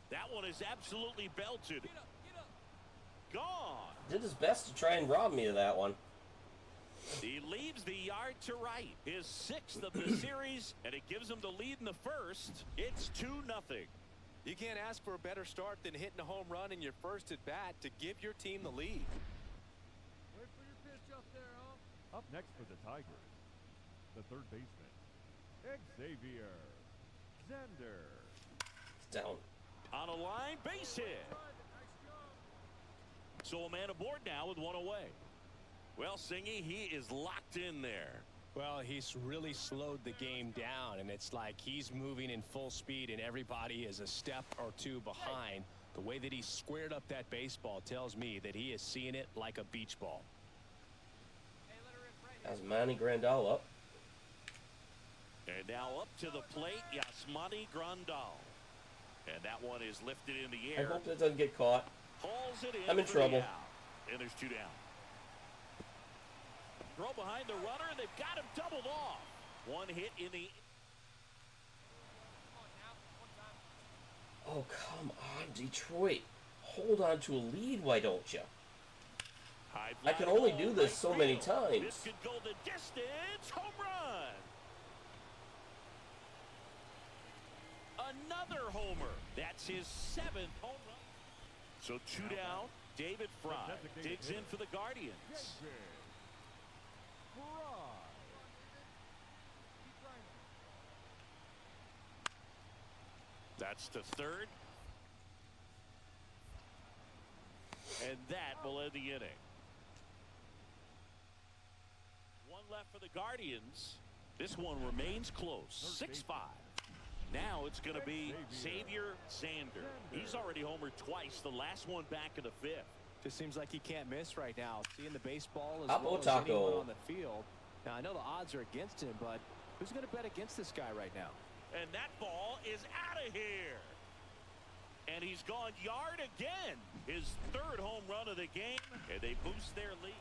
That one is absolutely belted. Gone. Did his best to try and rob me of that one. He leaves the yard to right. His 6th of the series, and it gives him the lead in the first. It's 2-0. You can't ask for a better start than hitting a home run in your first at bat to give your team the lead. Wait for your pitch up there, huh? Up next for the Tigers, the third baseman, Xavier Xander. It's down. On a line, base hit. So a man aboard now with 1 away. Well, Singy, he is locked in there. Well, he's really slowed the game down, and it's like he's moving in full speed, and everybody is a step or 2 behind. The way that he squared up that baseball tells me that he is seeing it like a beach ball. That's Manny Grandal up. And now up to the plate, Yasmani Grandal. And that one is lifted in the I air. hope that doesn't get caught. Hauls it in I'm in for the trouble. out. And there's 2 down. Throw behind the runner, and they've got him doubled off. 1 hit in the... Oh, come on, Detroit. Hold on to a lead, why don't you? High I can fly only ball, do this right so many field. times. This could go the distance. Home run. Another homer. That's his 7th home run. So 2 down. David Fry digs in for the Guardians. That's to third. And that will end the inning. 1 left for the Guardians. This one remains close. 6-5. Now it's going to be Xavier Xander. He's already homered twice, the last one back in the 5th. Just seems like he can't miss right now. Seeing the baseball as Apo well as Taco. anyone on the field. Now, I know the odds are against him, but who's going to bet against this guy right now? And that ball is out of here. And he's gone yard again. His 3rd home run of the game, and they boost their lead.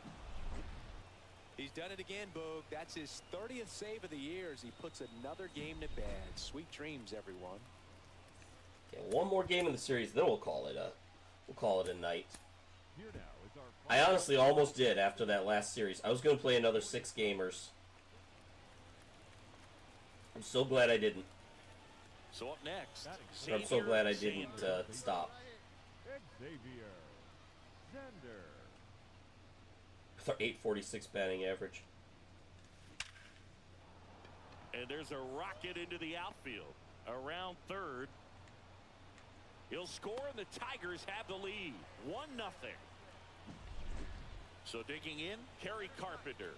He's done it again, Boog. That's his 30th save of the year as he puts another game to bed. Sweet dreams, everyone. Okay, 1 more game in the series, then we'll call it a night. Here now is our I honestly almost did after that last series. I was going to play another 6 gamers. I'm so glad I didn't. So up next, I'm so glad I didn't stop. Xavier Xander. With our 846 batting average. And there's a rocket into the outfield. Around third. He'll score, and the Tigers have the lead. 1-0. So digging in, Kerry Carpenter.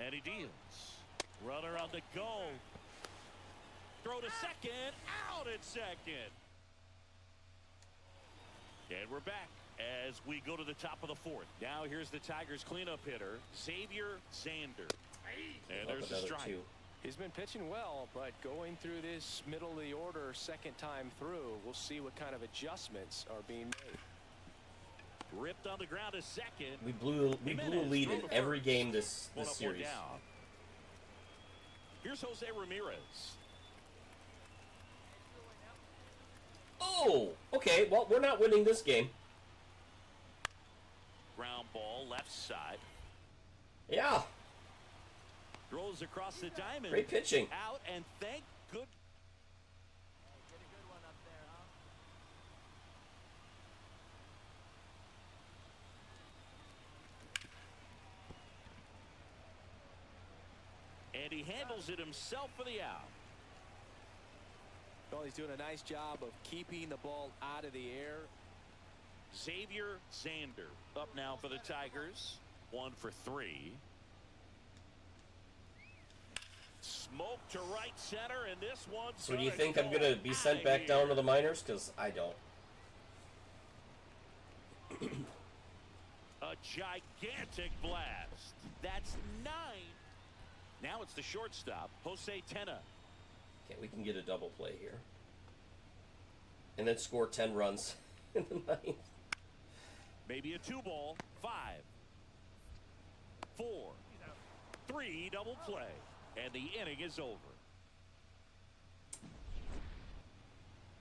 And he deals. Runner on the go. Throw to second. Out at second. And we're back as we go to the top of the 4th. Now here's the Tigers cleanup hitter, Xavier Xander. And there's a strike. 2. He's been pitching well, but going through this middle of the order 2nd time through, we'll see what kind of adjustments are being made. Ripped on the ground to second. We blew a lead in every game this series. Down. Here's Jose Ramirez. Oh! Okay, well, we're not winning this game. Ground ball, left side. Yeah. Throws across the diamond. Great pitching. Out, and thank good. Get a good one up there, huh? And he handles it himself for the out. Well, he's doing a nice job of keeping the ball out of the air. Xavier Zander up now for the Tigers. 1 for 3. Smoke to right center, and this one's. So do you think I'm going to be sent back down to the minors? Because I don't. A gigantic blast. That's 9. Now it's the shortstop, Jose Tena. Okay, we can get a double play here. And then score 10 runs in the ninth. Maybe a 2-ball. 5, 4, 3 double play. And the inning is over.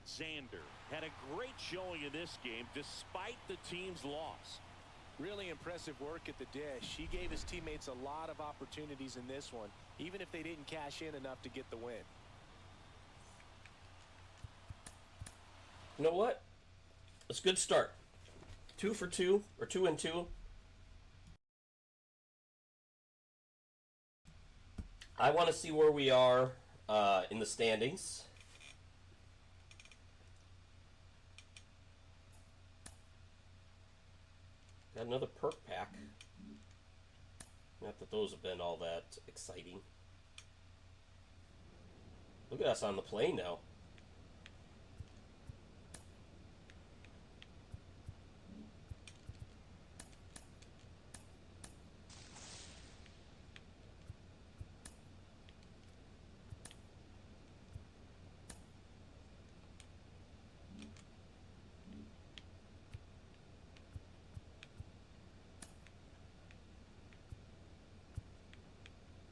Zander had a great showing in this game despite the team's loss. Really impressive work at the dish. He gave his teammates a lot of opportunities in this one, even if they didn't cash in enough to get the win. You know what? It's a good start. 2 for 2, or 2 and 2. I want to see where we are in the standings. Got another perk pack. Not that those have been all that exciting. Look at us on the plane now.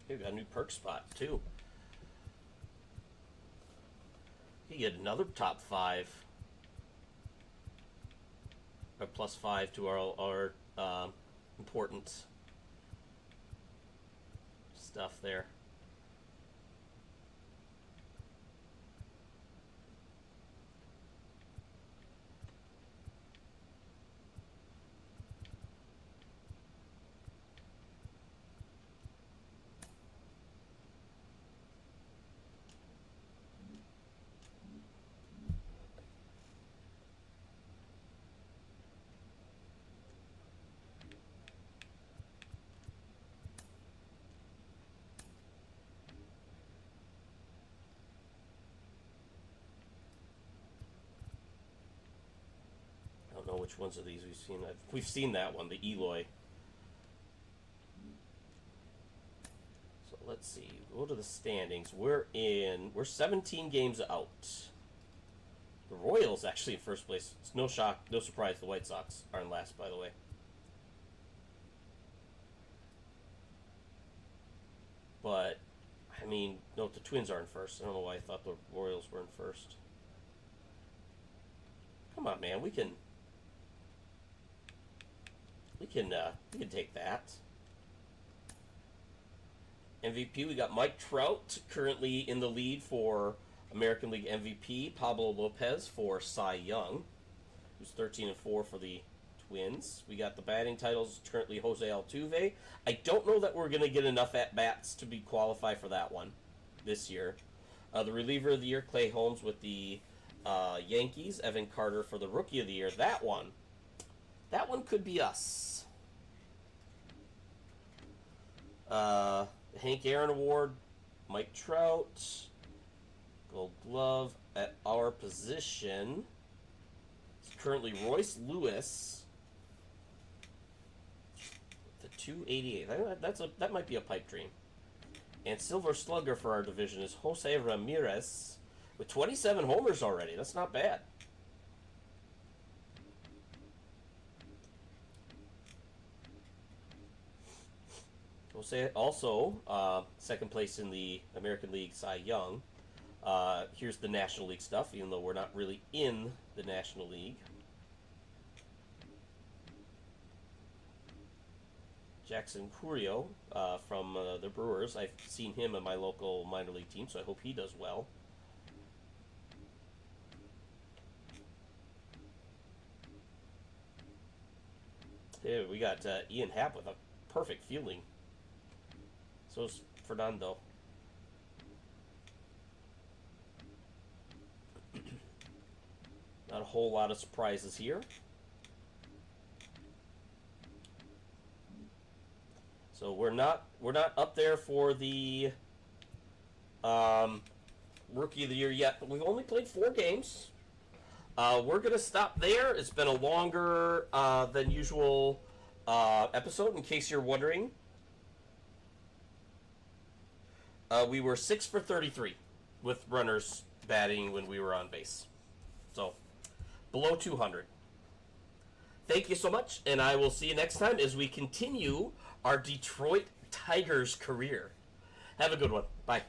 We got a new perk spot too. You get another top 5, or +5 to our important stuff there. I don't know which ones of these we've seen. We've seen that one, the Eloy. So let's see. Go to the standings. We're 17 games out. The Royals actually in first place. It's no shock, no surprise the White Sox are in last, by the way. But, I mean, no, the Twins are in first. I don't know why I thought the Royals were in first. Come on, man. We can take that. MVP, we got Mike Trout currently in the lead for American League MVP. Pablo Lopez for Cy Young, who's 13-4 for the Twins. We got the batting titles currently Jose Altuve. I don't know that we're going to get enough at-bats to be qualified for that one this year. The reliever of the year, Clay Holmes with the Yankees. Evan Carter for the rookie of the year. That one could be us. Hank Aaron Award, Mike Trout, Gold Glove at our position. It's currently Royce Lewis. The 288. That might be a pipe dream. And Silver Slugger for our division is Jose Ramirez with 27 homers already. That's not bad. Jose also second place in the American League Cy Young. Here's the National League stuff, even though we're not really in the National League. Jackson Curio from the Brewers. I've seen him in my local minor league team, so I hope he does well. Here we got Ian Happ with a perfect fielding. So's Fernando. Not a whole lot of surprises here. So we're not up there for the Rookie of the Year yet, but we've only played 4 games. We're gonna stop there. It's been a longer than usual episode, in case you're wondering. We were 6 for 33 with runners batting when we were on base. So below 200. Thank you so much, and I will see you next time as we continue our Detroit Tigers career. Have a good one. Bye.